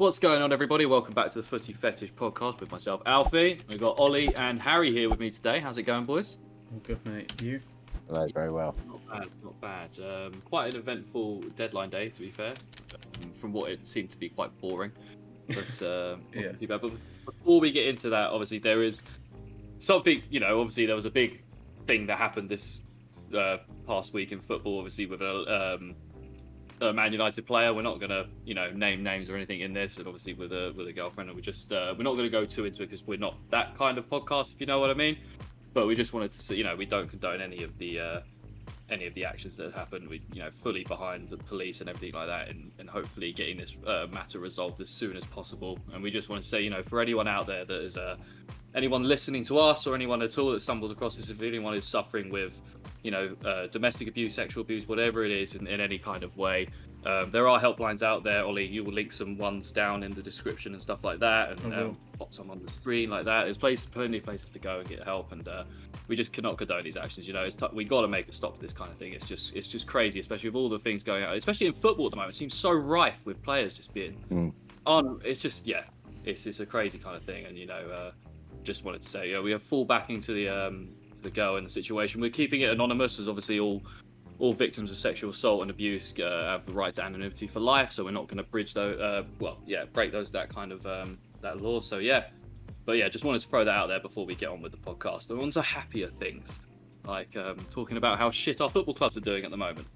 What's going on, everybody? Welcome back to the Footy Fetish podcast with myself, Alfie. We've got Ollie and Harry here with me today. How's it going, boys? All good, mate. You? Hello, very well. Not bad. Quite an eventful deadline day, to be fair, from what it seemed to be quite boring. But, Yeah. too bad. But before we get into that, obviously, there is something, obviously there was a big thing that happened this past week in football, obviously, with a Man United player. We're not going to, name names or anything in this, and obviously with a girlfriend, and we're not going to go too into it because we're not that kind of podcast, if you know what I mean. But we just wanted to see, we don't condone any of the actions that have happened. We, fully behind the police and everything like that, and hopefully getting this matter resolved as soon as possible. And we just want to say, for anyone out there that is anyone listening to us or anyone at all that stumbles across this, if anyone is suffering with domestic abuse, sexual abuse, whatever it is, in any kind of way, there are helplines out there. Ollie, you will link some ones down in the description and stuff like that, and pop some on the screen like that. There's plenty of places to go and get help, and we just cannot condone these actions. We got to make a stop to this kind of thing. It's just crazy, especially with all the things going on, especially in football at the moment. It seems so rife with players just being on. It's just it's a crazy kind of thing, and just wanted to say we have full backing to the girl in the situation. We're keeping it anonymous, as obviously all victims of sexual assault and abuse have the right to anonymity for life. So we're not going to break that kind of that law. So just wanted to throw that out there before we get on with the podcast. And on to happier things, like talking about how shit our football clubs are doing at the moment.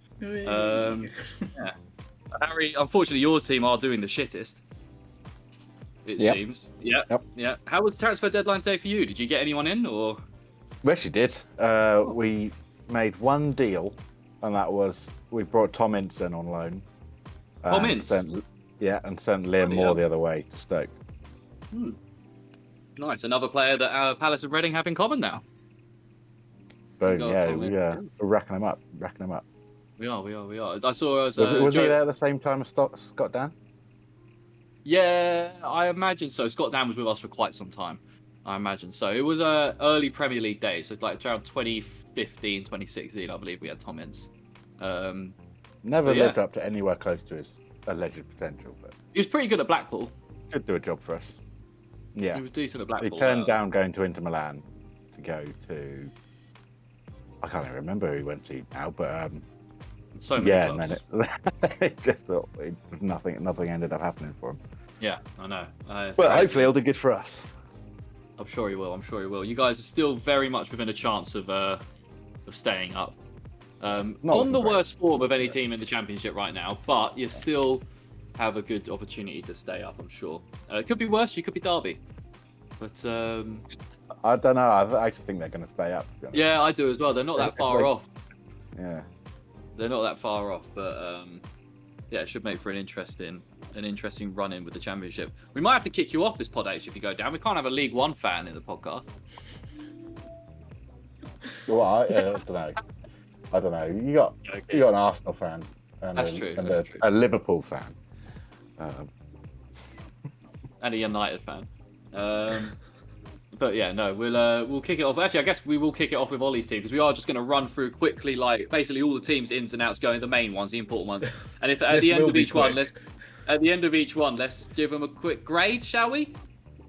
Harry, unfortunately, your team are doing the shittest. It seems. Yeah. How was transfer deadline day for you? Did you get anyone in, or? We actually did. We made one deal, and that was we brought Tom Ince on loan. Tom Ince? And sent Liam Moore the other way to Stoke. Nice. Another player that Palace and Reading have in common now. Boom, we're racking them up. We are. I saw us. Was he there at the same time as Scott Dan? Yeah, I imagine so. Scott Dan was with us for quite some time. I imagine so. It was early Premier League days, so like around 2015, 2016, I believe we had Tom Ince. Never lived up to anywhere close to his alleged potential, but he was pretty good at Blackpool. Could do a job for us. Yeah, he was decent at Blackpool. He turned down going to Inter Milan to go to. I can't even remember who he went to now, but so many clubs. And then it just thought nothing ended up happening for him. Yeah, I know. But hopefully he'll do good for us. I'm sure he will. You guys are still very much within a chance of staying up. On the worst form of any team in the Championship right now, but you still have a good opportunity to stay up, I'm sure. It could be worse. You could be Derby. But I don't know. I actually think they're going to stay up. Yeah, I do as well. They're not that far off. Yeah. They're not that far off, but it should make for an interesting run-in with the Championship. We might have to kick you off this pod actually if you go down. We can't have a League One fan in the podcast. Well, I don't know. You got an Arsenal fan and a Liverpool fan, and a United fan. But we'll kick it off. Actually, I guess we will kick it off with Ollie's team because we are just going to run through quickly, like basically all the teams' ins and outs, going the main ones, the important ones. And if at the end of each one, let's give them a quick grade, shall we?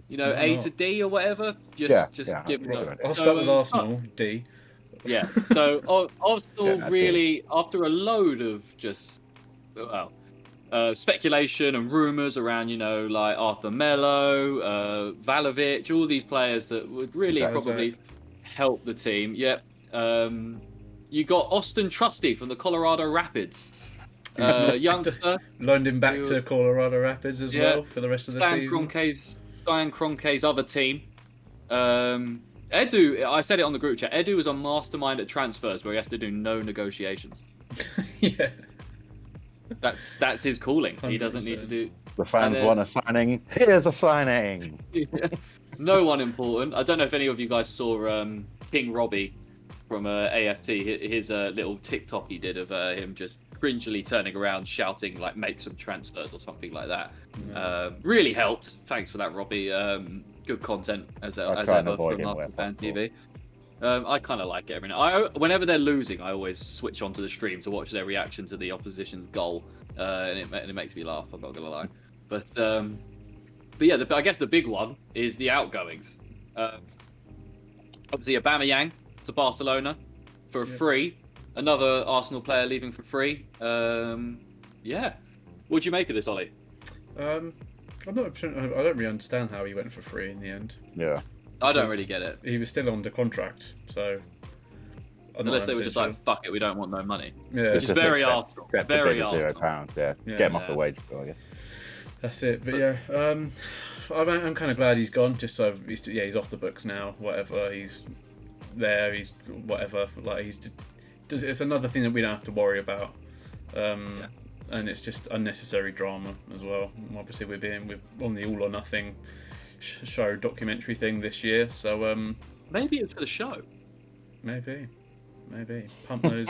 A to D or whatever. Just give them. I'll start with Arsenal, D. Yeah. So Arsenal really, after a load of just speculation and rumours around, like Arthur Melo, Vlahovic, all these players that would really probably help the team. Yep. You got Austin Trusty from the Colorado Rapids. Youngster. Loaned him back to Colorado Rapids as well for the rest of the season. Stan Kroenke's other team. Edu, I said it on the group chat, Edu is a mastermind at transfers where he has to do no negotiations. Yeah. That's his calling. 100%. He doesn't need to do. The fans want a signing. Here's a signing. No one important. I don't know if any of you guys saw King Robbie from AFT. His little TikTok he did of him just cringily turning around, shouting like "make some transfers" or something like that. Yeah. Really helped. Thanks for that, Robbie. Good content as ever from Fan TV. I kind of like it every now. Whenever they're losing, I always switch onto the stream to watch their reaction to the opposition's goal, and it makes me laugh. I'm not gonna lie. But yeah, I guess the big one is the outgoings. Obviously, Aubameyang to Barcelona for a free. Another Arsenal player leaving for free. Yeah. What do you make of this, Ollie? I'm not sure, I don't really understand how he went for free in the end. Yeah. I don't really get it. He was still under contract, so... Unless they were just like, fuck it, we don't want no money. Yeah. Which is very Arsenal. Very Arsenal. £0, yeah. Get him off the wage bill, I guess. That's it, but yeah, I'm kind of glad he's gone. Just so he's off the books now. Whatever, he's there. He's whatever. Like it's another thing that we don't have to worry about. And it's just unnecessary drama as well. Obviously, we're on the All or Nothing show documentary thing this year, so maybe it's for the show. Maybe pump those.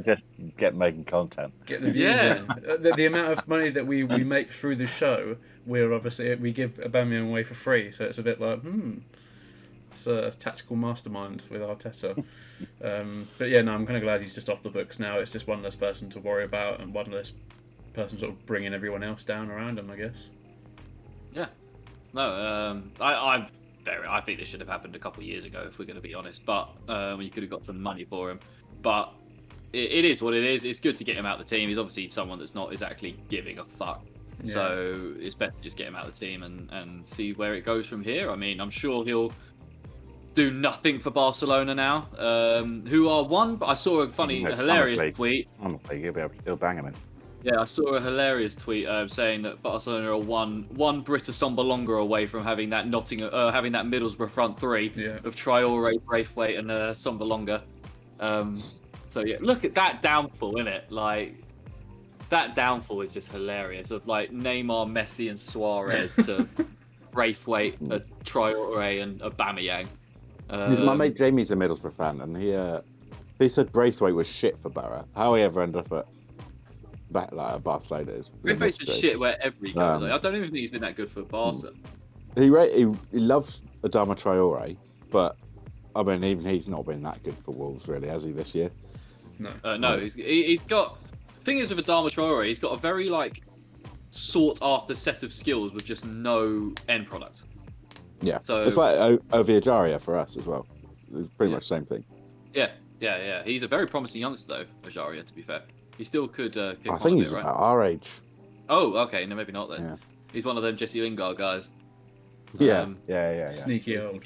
Just get making content. Get the views in. The amount of money that we make through the show, we give Aubameyang away for free. So it's a bit like, it's a tactical mastermind with Arteta. But yeah, no, I'm kind of glad he's just off the books now. It's just one less person to worry about and one less person sort of bringing everyone else down around him, I guess. Yeah. No, I think this should have happened a couple of years ago, if we're going to be honest. But you could have got some money for him. But it is what it is. It's good to get him out of the team. He's obviously someone that's not exactly giving a fuck. Yeah. So it's better to just get him out of the team and see where it goes from here. I mean, I'm sure he'll do nothing for Barcelona now. Who are one? But I saw a hilarious tweet. Honestly, he'll bang him in. Yeah, I saw a hilarious tweet saying that Barcelona are one Britta Sombalonga away from having that having that Middlesbrough front three of Traore, Braithwaite, and Sombalonga. So yeah, look at that downfall, innit? Like that downfall is just hilarious. Of like Neymar, Messi, and Suarez to Braithwaite, Traore, and Aubameyang. My mate Jamie's a Middlesbrough fan, and he said Braithwaite was shit for Barra. How he ever ended up at Barcelona is. Braithwaite's been shit wherever he goes. I don't even think he's been that good for Barca. He loves Adama Traore, but I mean, even he's not been that good for Wolves, really, has he, this year? No. No, he's got. The thing is with Adama Traore, he's got a very sought after set of skills with just no end product. Yeah. So it's like Oviajaria for us as well. It's pretty much the same thing. Yeah. He's a very promising youngster though, Ojaria, to be fair. He still could kick I on think a he's bit, right? about our age. Oh, okay. No, maybe not then. Yeah. He's one of them Jesse Lingard guys. Yeah. Sneaky old.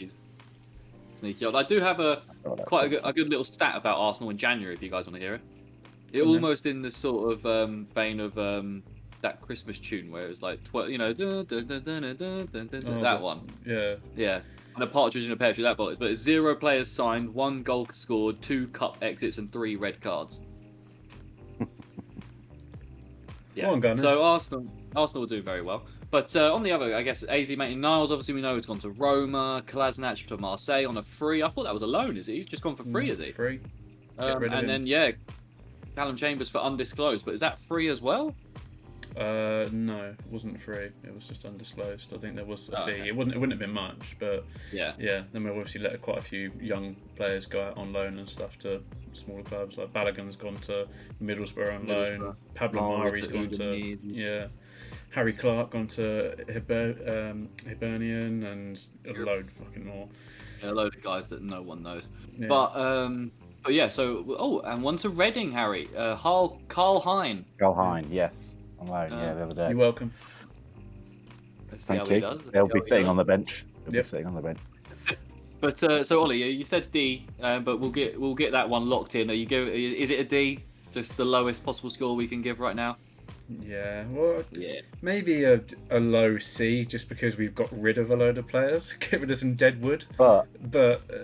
Sneaky old. I do have a good little stat about Arsenal in January if you guys want to hear it. Almost in the sort of vein of that Christmas tune where it was like, that one. Yeah. Yeah. And a partridge in a pear tree, that bollocks. But 0 players signed, 1 goal scored, 2 cup exits, and 3 red cards. Yeah. Go on, so Arsenal will do very well. But on the other, I guess, AZ Maitland-Niles, obviously we know he's gone to Roma, Kolasinac to Marseille on a free. I thought that was a loan, is he? He's just gone for free, is he? Free. Then, Callum Chambers for undisclosed. But is that free as well? No, it wasn't free. It was just undisclosed. I think there was a fee. Okay. It wouldn't have been much, but yeah. Then we obviously let quite a few young players go out on loan and stuff to smaller clubs. Like Balogun's gone to Middlesbrough on loan. Pablo Mari's gone to Harry Clark gone to Hibernian and a load fucking more. Yeah, a load of guys that no one knows. Yeah. But yeah. So and one to Reading, Harry. Carl Hein. Carl Hein, yes. On loan, the other day. You're welcome. Thank you. They'll be sitting on the bench. Be sitting on the bench. But so Ollie, you said D, but we'll get that one locked in. Is it a D? Just the lowest possible score we can give right now. Yeah. Well. Yeah. Maybe a low C, just because we've got rid of a load of players, get rid of some dead wood. But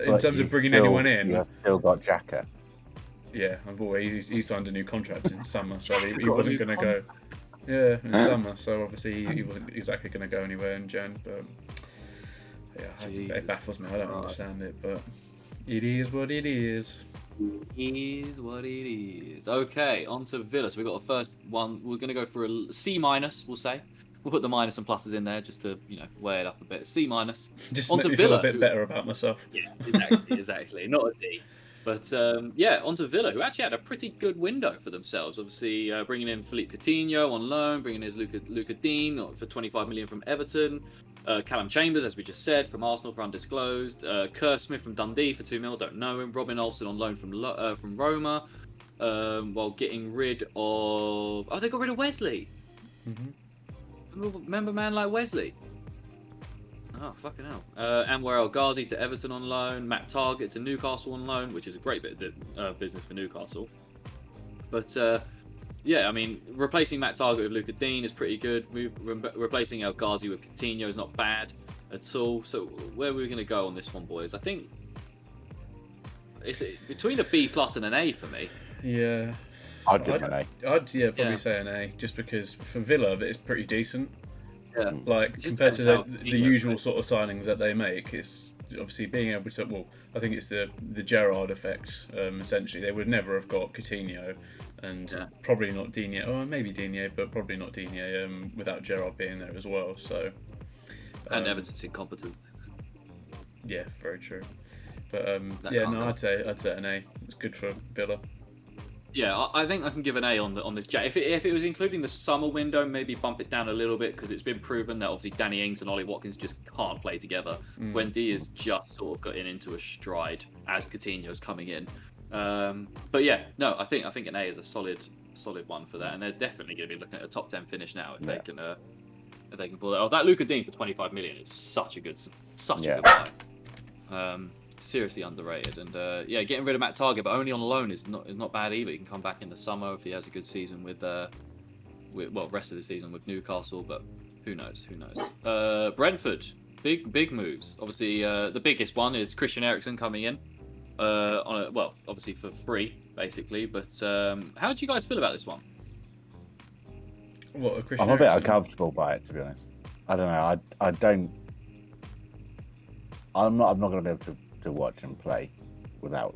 in terms of bringing anyone in, you've still got Xhaka. Yeah, he signed a new contract in summer, so he wasn't going to go. Yeah, in summer, so obviously he wasn't exactly going to go anywhere in Jan, but yeah, it baffles me. I don't understand it, but it is what it is. It is what it is. Okay, on to Villa. So we've got the first one. We're going to go for a C-, we'll say. We'll put the minus and pluses in there just to, weigh it up a bit. C-. Just to make me feel a bit better about myself. Yeah, exactly. Not a D. But yeah, onto Villa, who actually had a pretty good window for themselves. Obviously, bringing in Philippe Coutinho on loan, bringing in Luca Dean for 25 million from Everton, Callum Chambers, as we just said, from Arsenal for undisclosed, Kerr Smith from Dundee for 2 mil, don't know him. Robin Olsen on loan from Roma, while getting rid of they got rid of Wesley. Remember a man like Wesley? Oh, fucking hell. Anwar El Ghazi to Everton on loan. Matt Targett to Newcastle on loan, which is a great bit of business for Newcastle. But, yeah, I mean, replacing Matt Targett with Luca Dean is pretty good. Replacing El Ghazi with Coutinho is not bad at all. So where are we going to go on this one, boys? I think it's between a B+ and an A for me. Yeah. I'd give an A. I'd probably say an A, just because for Villa, it's pretty decent. Yeah. Like, compared to the usual sort of signings that they make, it's obviously being able to, well, I think it's the Gerrard effect, essentially. They would never have got Coutinho, and probably not Digne, or maybe Digne, but probably not Digne, without Gerrard being there as well, so... and Everton's incompetent. Yeah, very true. But, I'd say an A. It's good for Villa. Yeah, I think I can give an A on this. If it was including the summer window, maybe bump it down a little bit, because it's been proven that obviously Danny Ings and Ollie Watkins just can't play together. Wendy is just sort of getting into a stride as Coutinho's coming in. But yeah, no, I think an A is a solid one for that, and they're definitely going to be looking at a top 10 finish now if they can pull it off. That Luca Dean for 25 million is such a good buy. Seriously underrated, and getting rid of Matt Targett, but only on loan is not bad either. He can come back in the summer if he has a good season with rest of the season with Newcastle, but who knows? Brentford, big moves. Obviously, the biggest one is Christian Eriksen coming in obviously for free, basically. But how do you guys feel about this one? What, Christian I'm a bit Eriksen? uncomfortable by it, to be honest. I don't know. I'm not going to be able to watch him play without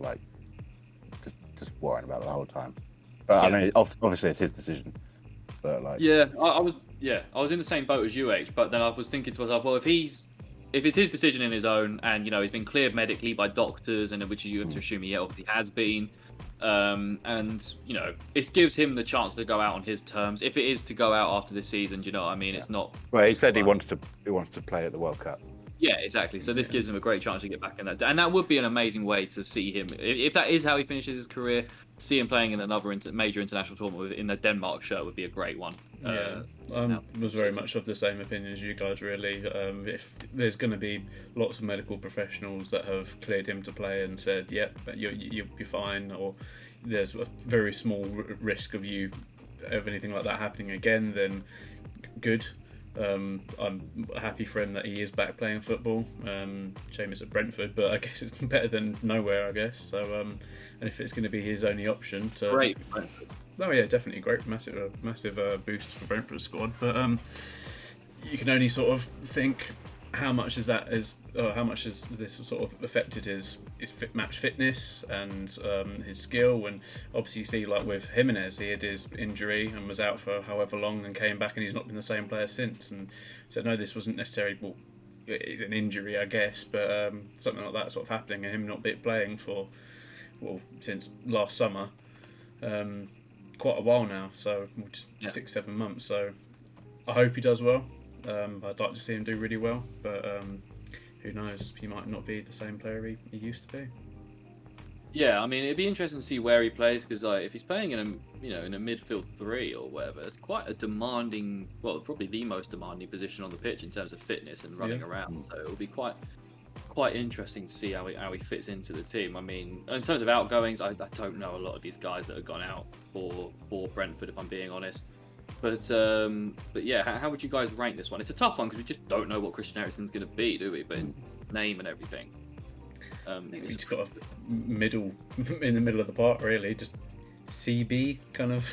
just worrying about it the whole time. But I mean, obviously it's his decision. But I was in the same boat as you, H. But then I was thinking to myself, well, if it's his decision in his own, and he's been cleared medically by doctors, and which you have to assume he obviously has been, and it gives him the chance to go out on his terms. If it is to go out after this season, do you know what I mean? It's not. Well, he said he wants to play at the World Cup. Yeah, exactly. So this gives him a great chance to get back in that, and that would be an amazing way to see him. If that is how he finishes his career, see him playing in another major international tournament in the Denmark shirt would be a great one. I was very much of the same opinion as you guys, really. If there's going to be lots of medical professionals that have cleared him to play and said, "Yep, you'll be fine," or there's a very small risk of anything like that happening again, then good. I'm happy for him that he is back playing football. Shame it's at Brentford, but I guess it's better than nowhere, I guess. So, and if it's going to be his only option to... Great for Brentford. Oh yeah, definitely great, massive boost for Brentford's squad. But you can only sort of think how much has this sort of affected his match fitness and his skill. And obviously you see, like with Jimenez, he had his injury and was out for however long and came back, and he's not been the same player since. And so no, this wasn't necessarily, well, it's an injury, I guess, but something like that sort of happening and him not playing for, well, since last summer, quite a while now, so 6-7 months. So I hope he does well. I'd like to see him do really well, but who knows? He might not be the same player he used to be. Yeah, I mean, it'd be interesting to see where he plays, because if he's playing in a midfield 3 or whatever, it's quite a demanding, well, probably the most demanding position on the pitch in terms of fitness and running around. So it'll be quite interesting to see how he fits into the team. I mean, in terms of outgoings, I don't know a lot of these guys that have gone out for Brentford, if I'm being honest. But yeah, how would you guys rank this one? It's a tough one because we just don't know what Christian Eriksen's going to be, do we? But his name and everything. He's just got a middle in the middle of the park, really, just CB kind of.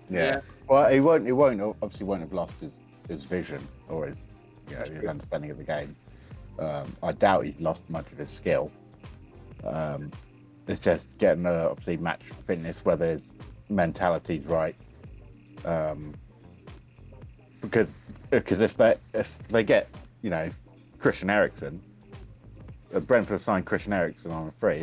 Yeah. Well, he won't have lost his vision or his understanding of the game. I doubt he's lost much of his skill. It's just getting obviously match fitness, whether his mentality's right. Because if they get Christian Eriksen, Brentford have signed Christian Eriksen on a free.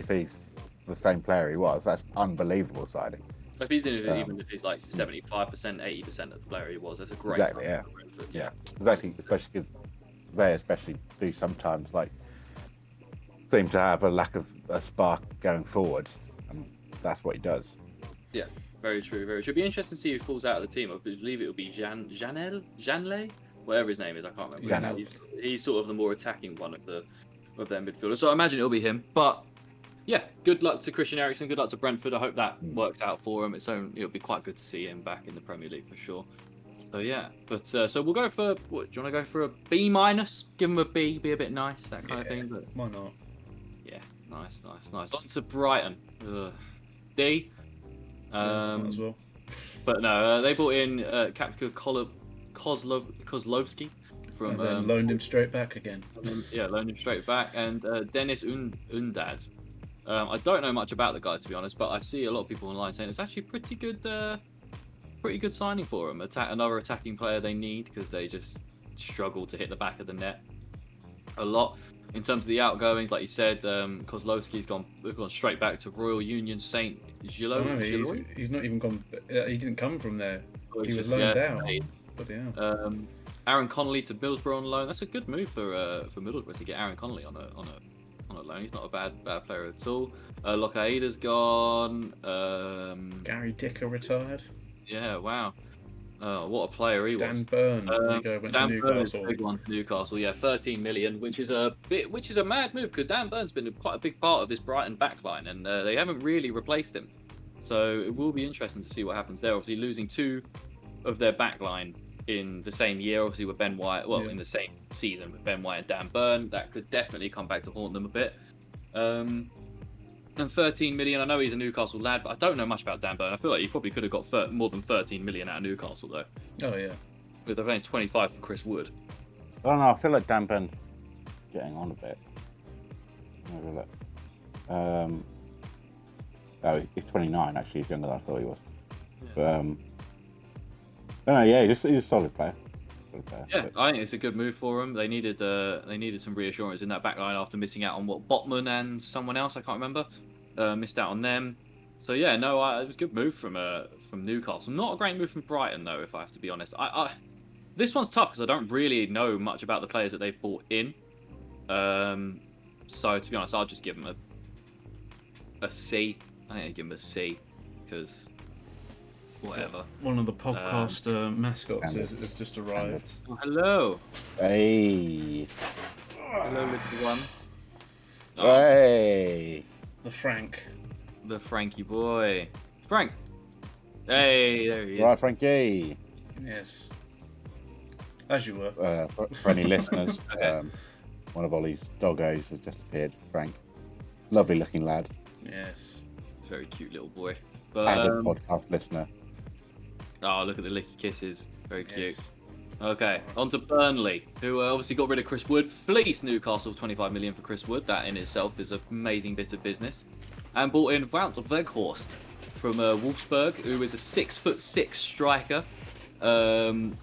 If the same player he was, that's unbelievable signing. If he's even if he's like 75%, 80% of the player he was, that's a great exactly, signing. Yeah, exactly. Especially because they do sometimes like seem to have a lack of a spark going forward, and that's what he does. Yeah, very true, very true. It'd be interesting to see who falls out of the team. I believe it will be Janle, whatever his name is. I can't remember. He's sort of the more attacking one of their midfielders. So I imagine it'll be him. But yeah, good luck to Christian Eriksen. Good luck to Brentford. I hope that works out for him. It'll be quite good to see him back in the Premier League for sure. So yeah, but so we'll go for what? Do you want to go for a B-? Give him a B, be a bit nice, that kind of thing. But why not? Yeah, nice. On to Brighton. D. Might as well. But no, they brought in Kapka Kozlowski from. And then loaned him straight back again. Loaned him straight back, and Dennis Undad. I don't know much about the guy, to be honest, but I see a lot of people online saying it's actually pretty good signing for them. Another attacking player they need because they just struggle to hit the back of the net a lot. In terms of the outgoings, like you said, Kozlowski's gone straight back to Royal Union Saint Gillois. No, he's not even gone. He didn't come from there. He was loaned out. But yeah. Aaron Connolly to Middlesbrough on loan. That's a good move for Middlesbrough to get Aaron Connolly on a loan. He's not a bad player at all. Locaada's gone. Gary Dicker retired. Yeah, wow. What a player he was. Dan Burn. Went to Newcastle. Big one to Newcastle. Yeah, 13 million, which is a mad move because Dan Burn's been quite a big part of this Brighton backline, and they haven't really replaced him. So it will be interesting to see what happens there. Obviously, losing two of their backline in the same year, obviously with Ben White. In the same season with Ben White and Dan Burn, that could definitely come back to haunt them a bit. And 13 million, I know he's a Newcastle lad, but I don't know much about Dan Burn. I feel like he probably could have got more than 13 million out of Newcastle, though. Oh, yeah. But they're paying 25 for Chris Wood. I don't know, I feel like Dan Burn's getting on a bit. Have a look. Oh, he's 29, actually. He's younger than I thought he was. Yeah. But, he's a solid player. Yeah, I think it's a good move for them. They needed some reassurance in that back line after missing out on Botman and someone else, I can't remember. Missed out on them. So yeah, no, it was a good move from Newcastle. Not a great move from Brighton though, if I have to be honest. This one's tough because I don't really know much about the players that they've brought in. So to be honest, I'll just give them a C. I think I'll give them a C because whatever. One of the podcast mascots has just arrived. Oh, hello. Hey. Hello, little one. Hey. The Frank. The Frankie boy. Frank. Hey, there he is. Right, Frankie. Yes. As you were. For any listeners, one of Ollie's doggos has just appeared, Frank. Lovely looking lad. Yes. Very cute little boy. But, avid podcast listener. Oh, look at the licky kisses. Very cute. Yes. Okay, on to Burnley, who obviously got rid of Chris Wood, fleeced Newcastle 25 million for Chris Wood. That in itself is an amazing bit of business. And brought in Wout Weghorst from Wolfsburg, who is a 6'6" striker.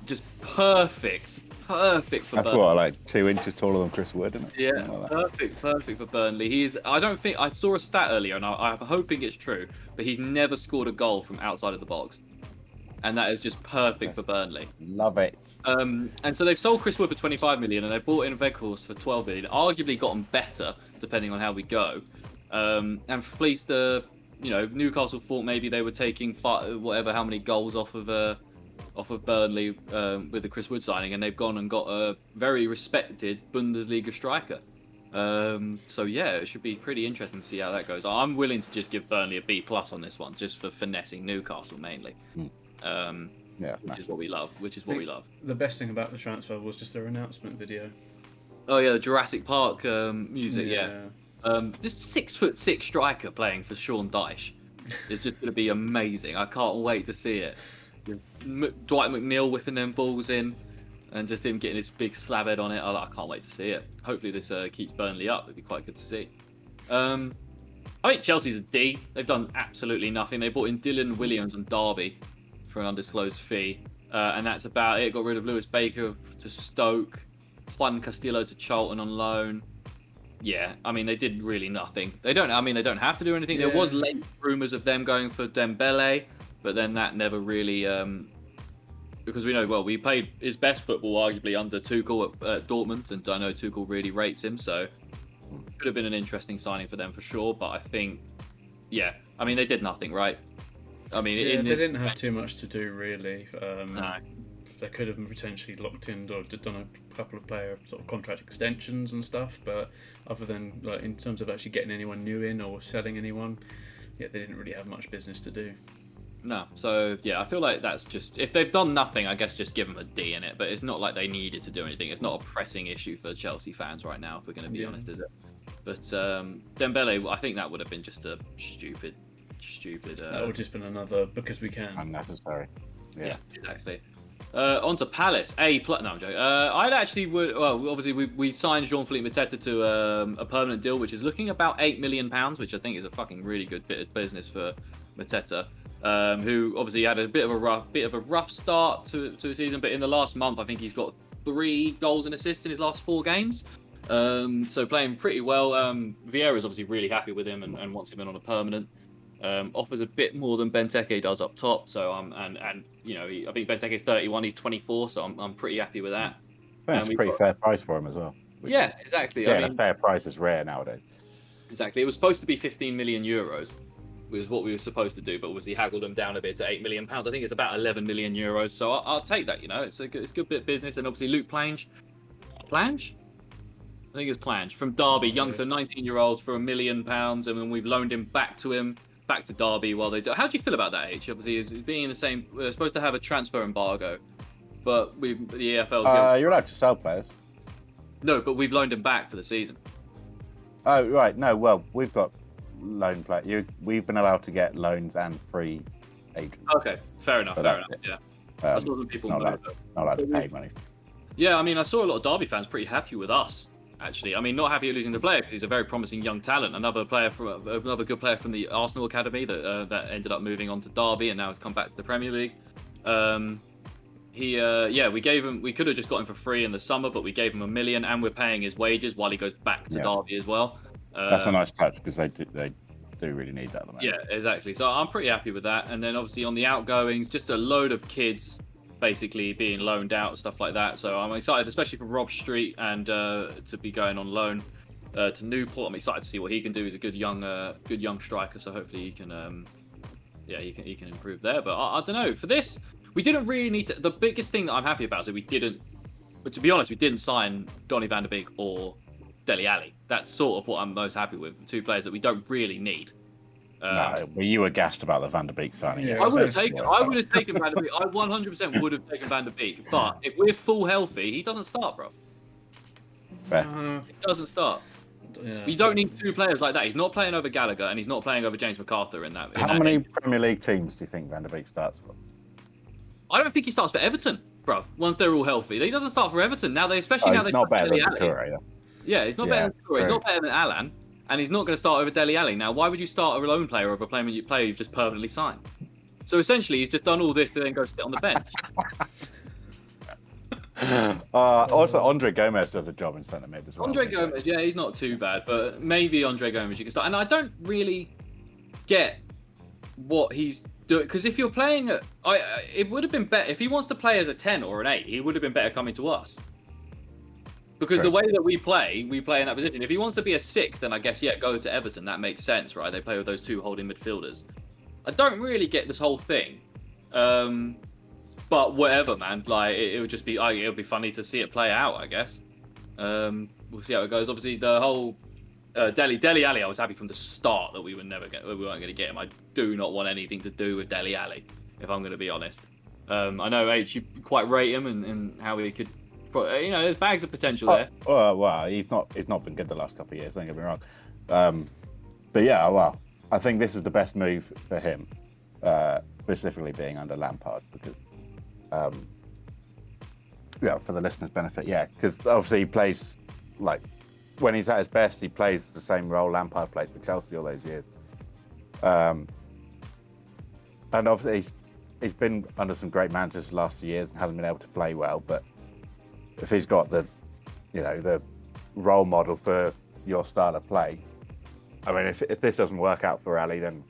Just perfect for That's Burnley. what, like 2 inches taller than Chris Wood, isn't it? Yeah, like perfect for Burnley. I saw a stat earlier, and I'm hoping it's true, but he's never scored a goal from outside of the box. And that is just perfect for Burnley. Love it. And so they've sold Chris Wood for 25 million, and they bought in Weghorst for 12 million. Arguably gotten better, depending on how we go. And fleeced Newcastle thought maybe they were taking how many goals off of Burnley with the Chris Wood signing, and they've gone and got a very respected Bundesliga striker. So yeah, it should be pretty interesting to see how that goes. I'm willing to just give Burnley a B+ on this one, just for finessing Newcastle mainly. Which is what we love. The best thing about the transfer was just their announcement video. Oh yeah, the Jurassic Park music. Yeah. Just 6'6" striker playing for Sean Dyche. It's just going to be amazing. I can't wait to see it. Dwight McNeil whipping them balls in, and just him getting his big slab head on it. I can't wait to see it. Hopefully this keeps Burnley up. It'd be quite good to see. I think Chelsea's a D. They've done absolutely nothing. They brought in Dylan Williams and Derby for an undisclosed fee, and that's about it. Got rid of Lewis Baker to Stoke, Juan Castillo to Charlton on loan. yeah, I mean, they did really nothing. They don't have to do anything. Yeah. There was late rumours of them going for Dembele, but then that never really, because we know, well, we played his best football arguably under Tuchel at Dortmund, and I know Tuchel really rates him, so could have been an interesting signing for them for sure. But I think, yeah, I mean, they did nothing, right? I mean, they didn't have too much to do really. No. They could have potentially locked in or done a couple of player sort of contract extensions and stuff, but other than like in terms of actually getting anyone new in or selling anyone, yeah, they didn't really have much business to do. No, so yeah, I feel like that's just, if they've done nothing, I guess just give them a D in it. But it's not like they needed to do anything. It's not a pressing issue for Chelsea fans right now, if we're going to be honest, is it? But Dembele, I think that would have been just a stupid. That would have just been another because we can. Unnecessary. Yeah, exactly. On to Palace. No, I'm joking. I'd actually would. Well, obviously we signed Jean-Philippe Mateta to a permanent deal, which is looking about £8 million, which I think is a fucking really good bit of business for Mateta, who obviously had a bit of a rough start to the season, but in the last month, I think he's got 3 goals and assists in his last 4 games. So playing pretty well. Vieira's obviously really happy with him and wants him in on a permanent. Offers a bit more than Benteke does up top, so and you know, I think Benteke's 31, he's 24, so I'm pretty happy with that. That's a pretty fair price for him as well. Yeah, exactly. Yeah, I mean, a fair price is rare nowadays. Exactly. It was supposed to be 15 million euros, was what we were supposed to do, but obviously haggled them down a bit to £8 million. I think it's about 11 million euros, so I'll take that. You know, it's a good bit of business, and obviously Luke Plange. I think it's Plange from Derby, youngster, 19-year-old for £1 million, and then we've loaned him back to Derby while they do. How do you feel about that, H? Obviously, being in the same, we're supposed to have a transfer embargo, but the EFL. You're allowed to sell players. No, but we've loaned him back for the season. Oh right, no. Well, we've got loan players. We've been allowed to get loans and free agents. Okay, fair enough. Yeah. I saw some people not allowed to pay money. Yeah, I mean, I saw a lot of Derby fans pretty happy with us. Actually, I mean, not happy at losing the player because he's a very promising young talent. Another good player from the Arsenal academy that ended up moving on to Derby and now has come back to the Premier League. We gave him. We could have just got him for free in the summer, but we gave him $1 million, and we're paying his wages while he goes back to Derby as well. That's a nice touch because they do really need that at the moment. Yeah, exactly. So I'm pretty happy with that. And then obviously on the outgoings, just a load of kids basically being loaned out, stuff like that. So I'm excited, especially for Rob Street and to be going on loan to Newport. I'm excited to see what he can do. He's a good young striker, so hopefully he can he can improve there. But I don't know, for this we didn't really need to. The biggest thing that I'm happy about is that we didn't sign Donny van de Beek or Dele Alli. That's sort of what I'm most happy with. 2 players that we don't really need. No, well, you were gassed about the Van der Beek signing. Yeah, I would have taken Van der Beek. I 100% would have taken Van der Beek. But if we're full healthy, he doesn't start, bro. He doesn't start. Yeah. You don't need 2 players like that. He's not playing over Gallagher, and he's not playing over James MacArthur in that. How many Premier League teams do you think Van der Beek starts for? I don't think he starts for Everton, bro. Once they're all healthy, he doesn't start for Everton now. He's not better than Toure. Yeah, he's not better than Toure. He's not better than Alan. And he's not going to start over Dele Alli. Now, why would you start a loan player over a player you've just permanently signed? So essentially, he's just done all this to then go sit on the bench. Also, Andre Gomez does a job in centre mid as well. Andre Gomez, yeah, he's not too bad, but maybe Andre Gomez you can start. And I don't really get what he's doing, because if you're playing it would have been better if he wants to play as a 10 or an 8. He would have been better coming to us. Because the way that we play in that position. If he wants to be a 6, then I guess, go to Everton. That makes sense, right? They play with those 2 holding midfielders. I don't really get this whole thing. But whatever, man. Like, it would just be, it would be funny to see it play out, I guess. We'll see how it goes. Obviously, the whole Dele Alli, I was happy from the start that we weren't going to get him. I do not want anything to do with Dele Alli, if I'm going to be honest. I know, H, you quite rate him and how he could... there's bags of potential there. Well, he's not been good the last couple of years, don't get me wrong. But yeah, well, I think this is the best move for him, specifically being under Lampard, because, for the listeners' benefit, because obviously he plays, like, when he's at his best, he plays the same role Lampard played for Chelsea all those years. And obviously he's been under some great managers the last few years and hasn't been able to play well, but if he's got the role model for your style of play. I mean, if this doesn't work out for Ali, then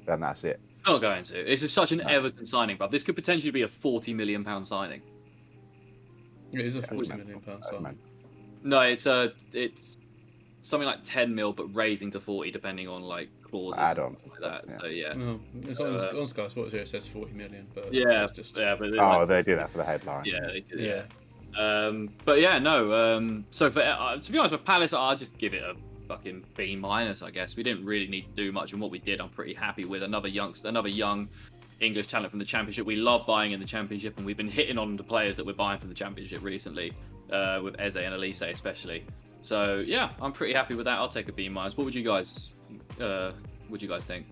that's it. It's not going to. This is such an Everton signing, bro. This could potentially be a £40 million signing. It is a £40 million signing. No, it's something like 10 mil, but raising to 40 depending on like clauses add-on like that. Yeah. So yeah. No, it's on Sky Sports here. It says 40 million, but yeah, it's just but they do that for the headline. Yeah, they do. Yeah. But yeah, no. So for to be honest, with Palace, I'll just give it a fucking B-. I guess we didn't really need to do much, and what we did, I'm pretty happy with. Another young English talent from the Championship. We love buying in the Championship, and we've been hitting on the players that we're buying from the Championship recently, with Eze and Elise especially. So yeah, I'm pretty happy with that. I'll take a B-. What would you guys think?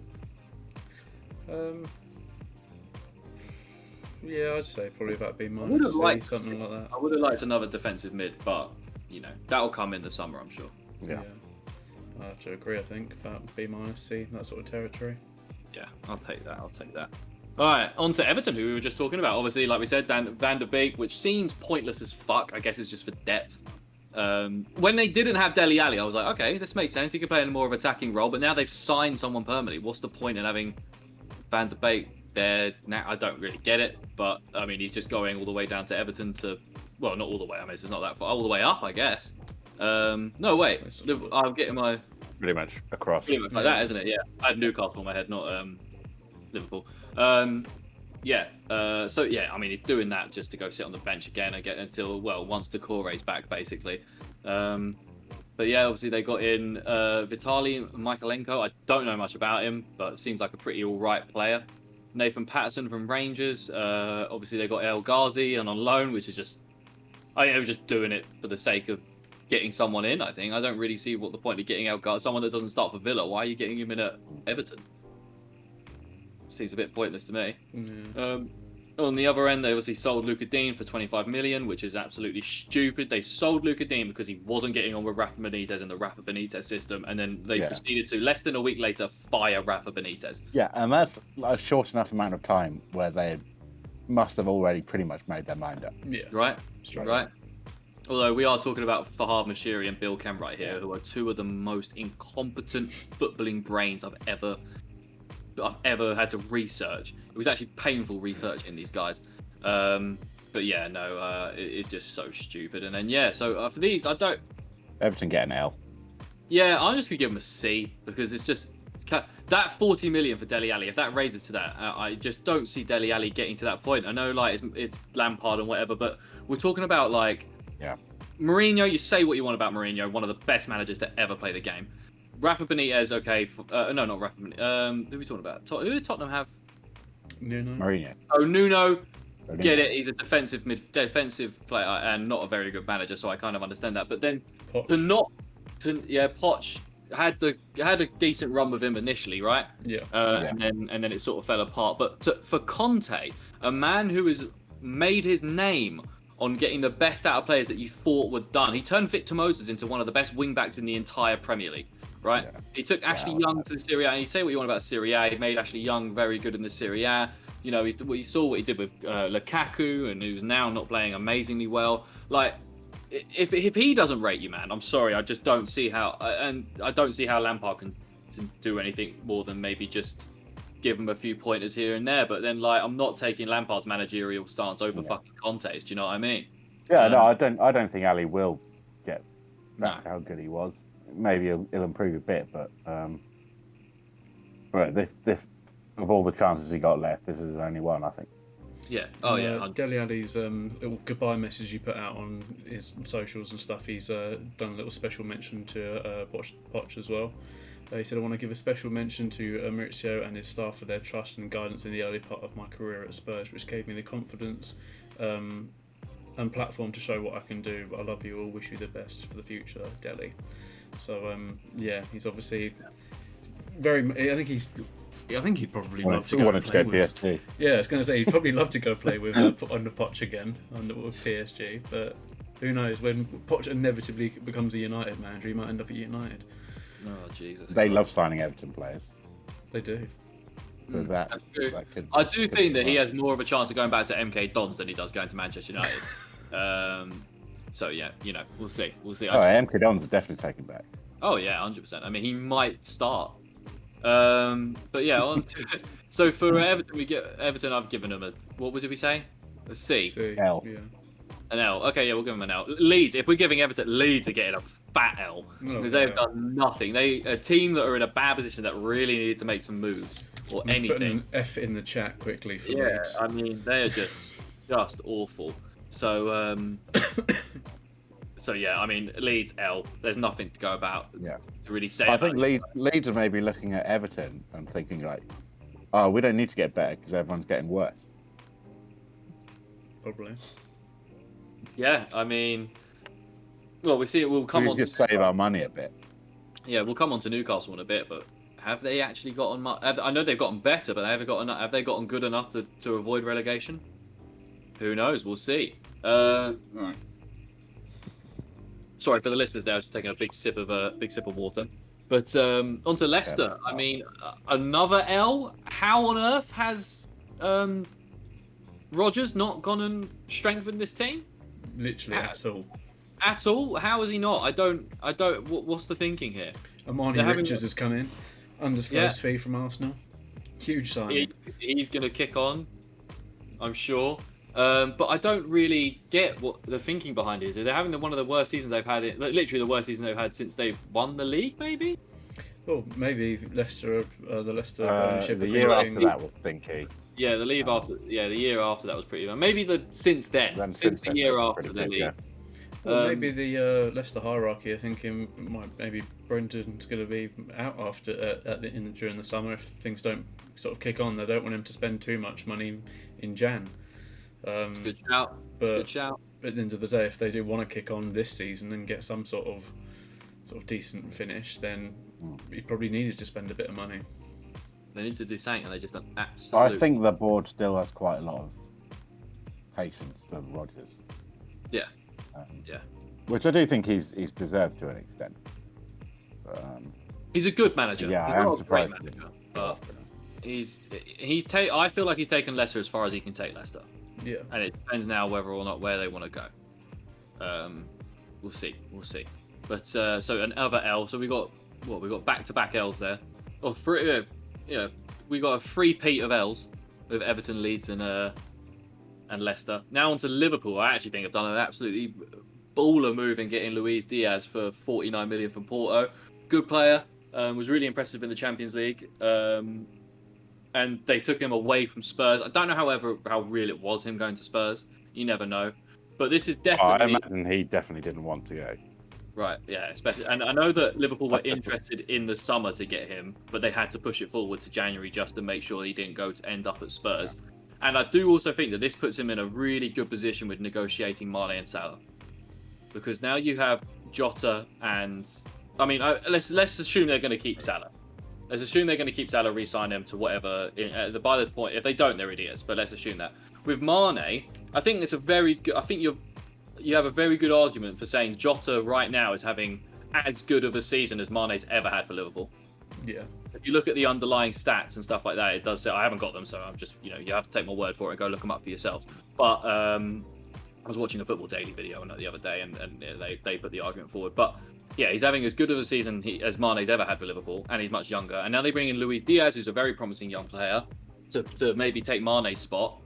Yeah, I'd say probably about B-, something like that. I would have liked another defensive mid, but that'll come in the summer, I'm sure. Yeah. I have to agree. I think about B-, C, that sort of territory. Yeah, I'll take that. All right, on to Everton, who we were just talking about. Obviously, like we said, Van der Beek, which seems pointless as fuck. I guess it's just for depth. When they didn't have Dele Alli, I was like, okay, this makes sense. He could play in a more of an attacking role. But now they've signed someone permanently. What's the point in having Van der Beek there? Now I don't really get it. But I mean, he's just going all the way down to Everton to, well, not all the way. I mean, it's not that far. All the way up, I guess. No, wait. I'm getting my pretty much across. Pretty much like that, isn't it? Yeah. I had Newcastle in my head, not Liverpool. So yeah, I mean, he's doing that just to go sit on the bench again until once Decore's back, basically. But yeah, obviously they got in Vitaly Michaelenko. I don't know much about him, but seems like a pretty alright player. Nathan Patterson from Rangers. Obviously they got El Ghazi and on loan, which is just, I think they were just doing it for the sake of getting someone in. I think I don't really see what the point of getting El Ghazi, someone that doesn't start for Villa. Why are you getting him in at Everton? Seems a bit pointless to me. Yeah. On the other end, they obviously sold Luka Dean for 25 million, which is absolutely stupid. They sold Luka Dean because he wasn't getting on with Rafa Benitez in the Rafa Benitez system, and then they proceeded to, less than a week later, fire Rafa Benitez. Yeah, and that's a short enough amount of time where they must have already pretty much made their mind up. Yeah. Right? Right. Although we are talking about Fahad Moshiri and Bill Kenwright here, who are two of the most incompetent footballing brains I've ever had to research. It was actually painful researching these guys. But yeah, no, it's just so stupid. And then so for these, I don't. Everton get an L. Yeah, I'm just gonna give them a C because it's just that 40 million for Dele Alli. If that raises to that, I just don't see Dele Alli getting to that point. I know, like it's Lampard and whatever, but we're talking about like Mourinho. You say what you want about Mourinho, one of the best managers to ever play the game. Rafa Benitez, okay. No, not Rafa Benitez. Who are we talking about? Who did Tottenham have? Nuno. Mourinho. Oh, Nuno. Get it. He's a defensive player and not a very good manager, so I kind of understand that. But then Poch had a decent run with him initially, right? Yeah. And then it sort of fell apart. But for Conte, a man who has made his name on getting the best out of players that you thought were done, he turned Victor Moses into one of the best wing backs in the entire Premier League. Right, he took Ashley Young to the Serie A. And you say what you want about Serie A, he made Ashley Young very good in the Serie A. You know, you saw what he did with Lukaku, and who's now not playing amazingly well. Like, if he doesn't rate you, man, I'm sorry, I just don't see how, and I don't see how Lampard can do anything more than maybe just give him a few pointers here and there. But then, like, I'm not taking Lampard's managerial stance over fucking Conte's. Do you know what I mean? Yeah, no, I don't think Ali will get back to how good he was. Maybe he'll improve a bit, but this of all the chances he got left, this is the only one, I think. Yeah. Dele Alli's little goodbye message he put out on his socials and stuff. He's done a little special mention to Poch as well. He said, "I want to give a special mention to Maurizio and his staff for their trust and guidance in the early part of my career at Spurs, which gave me the confidence and platform to show what I can do. I love you all. Wish you the best for the future, Dele." So he's obviously very. I think he'd probably love to go play with PSG. Yeah, I was going to say he'd probably love to go play with under Poch again with PSG. But who knows, when Poch inevitably becomes a United manager, he might end up at United. Oh Jesus! They love signing Everton players. They do. So I do think that he has more of a chance of going back to MK Dons than he does going to Manchester United. So yeah, we'll see. Oh, Mkhitaryan's definitely taken back. Oh yeah, 100%. I mean, he might start. But yeah, so for Everton. I've given them what did we say? A C. L. Yeah. An L. Okay, yeah, we'll give them an L. Leeds. If we're giving Leeds are getting a fat L because they've done nothing. A team that are in a bad position that really need to make some moves or anything. Put an F in the chat quickly for Leeds. I mean, they are just awful. So So yeah, I mean, Leeds L. There's nothing to go about to really say. I think Leeds are maybe looking at Everton and thinking like, oh, we don't need to get better because everyone's getting worse. Probably. Yeah, I mean, well, we see it. We'll come on. Just save our money a bit. Yeah, we'll come on to Newcastle in a bit, but have they actually gotten much? I know they've gotten better, but have they gotten good enough to avoid relegation? Who knows? We'll see. Right. Sorry for the listeners there, I was just taking a big sip of water. But on to Leicester. I mean, another L. How on earth has Rodgers not gone and strengthened this team? Literally at all. At all? How is he not? I don't. What's the thinking here? Armani Richards has come in. Undisclosed fee from Arsenal. Huge signing. He's going to kick on, I'm sure. But I don't really get what the thinking behind it is. They're having one of the worst seasons they've had. Literally the worst season they've had since they've won the league, maybe? Well, maybe Leicester, the Leicester ownership. The year after that was stinky. Yeah, the year after that was pretty bad. Maybe since the year after the league. Yeah. Well, maybe the Leicester hierarchy are thinking maybe Brenton's going to be out after during the summer if things don't sort of kick on. They don't want him to spend too much money in Jan. Good shout. Good shout. But at the end of the day, if they do want to kick on this season and get some sort of decent finish, then he probably needed to spend a bit of money. They need to do something, and they just don't absolutely. I think the board still has quite a lot of patience for Rodgers. Yeah. Which I do think he's deserved to an extent. He's a good manager. Yeah, he's I am not surprised. A great manager, but I feel like he's taken Leicester as far as he can take Leicester. Yeah. And it depends now whether or not where they want to go. We'll see. But so another L. So we got back-to-back L's there. Or three. We got a three-peat of L's with Everton, Leeds, and Leicester. Now on to Liverpool. I actually think I've done an absolutely baller move in getting Luis Diaz for 49 million from Porto. Good player. Was really impressive in the Champions League. And they took him away from Spurs. I don't know, however, how real it was him going to Spurs. You never know. But this is definitely. I imagine he definitely didn't want to go. Right, yeah, especially, and I know that Liverpool were interested in the summer to get him, but they had to push it forward to January just to make sure he didn't go to end up at Spurs. Yeah. And I do also think that this puts him in a really good position with negotiating Mane and Salah, because now you have Jota and let's assume they're going to keep Salah. Let's assume they're going to keep Salah, re-sign him to whatever. By the point, if they don't, they're idiots. But let's assume that with Mane, I think it's a very good. I think you have a very good argument for saying Jota right now is having as good of a season as Mane's ever had for Liverpool. Yeah. If you look at the underlying stats and stuff like that, it does say, I haven't got them, so I'm just, you have to take my word for it and go look them up for yourselves. But I was watching a Football Daily video the other day, and they put the argument forward. But yeah, he's having as good of a season as Mane's ever had for Liverpool, and he's much younger. And now they bring in Luis Diaz, who's a very promising young player, to maybe take Mane's spot.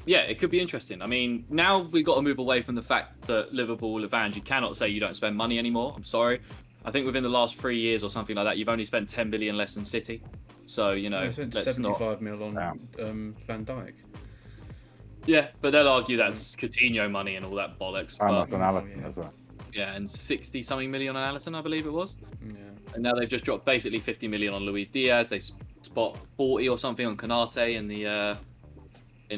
Yeah, it could be interesting. I mean, now we've got to move away from the fact that Liverpool fans, you cannot say you don't spend money anymore. I'm sorry. I think within the last 3 years or something like that, you've only spent 10 million less than City. So, I spent 75 mil on Van Dijk. Yeah, but they'll argue that's Coutinho money and all that bollocks. And on Alisson as well. Yeah, and 60-something million on Alisson, I believe it was. Yeah. And now they've just dropped basically 50 million on Luis Diaz. They spot 40 or something on Konate in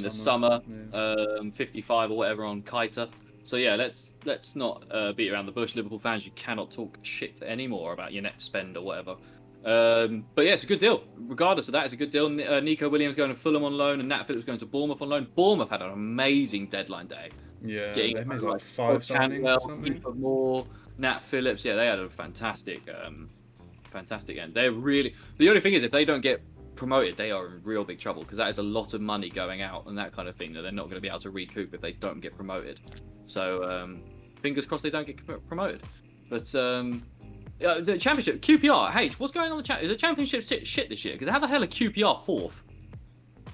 the summer. Yeah. 55 or whatever on Keita. So yeah, let's not beat around the bush. Liverpool fans, you cannot talk shit anymore about your net spend or whatever. But yeah, it's a good deal. Regardless of that, it's a good deal. Nico Williams going to Fulham on loan, and Nat Phillips going to Bournemouth on loan. Bournemouth had an amazing deadline day. Yeah, they made like 5 signings or something. More Nat Phillips. Yeah, they had a fantastic end. They're really. The only thing is, if they don't get promoted, they are in real big trouble because that is a lot of money going out and that kind of thing that they're not going to be able to recoup if they don't get promoted. So fingers crossed they don't get promoted. But the championship, QPR, H, what's going on in the is the championship shit this year? Because how the hell are QPR 4th?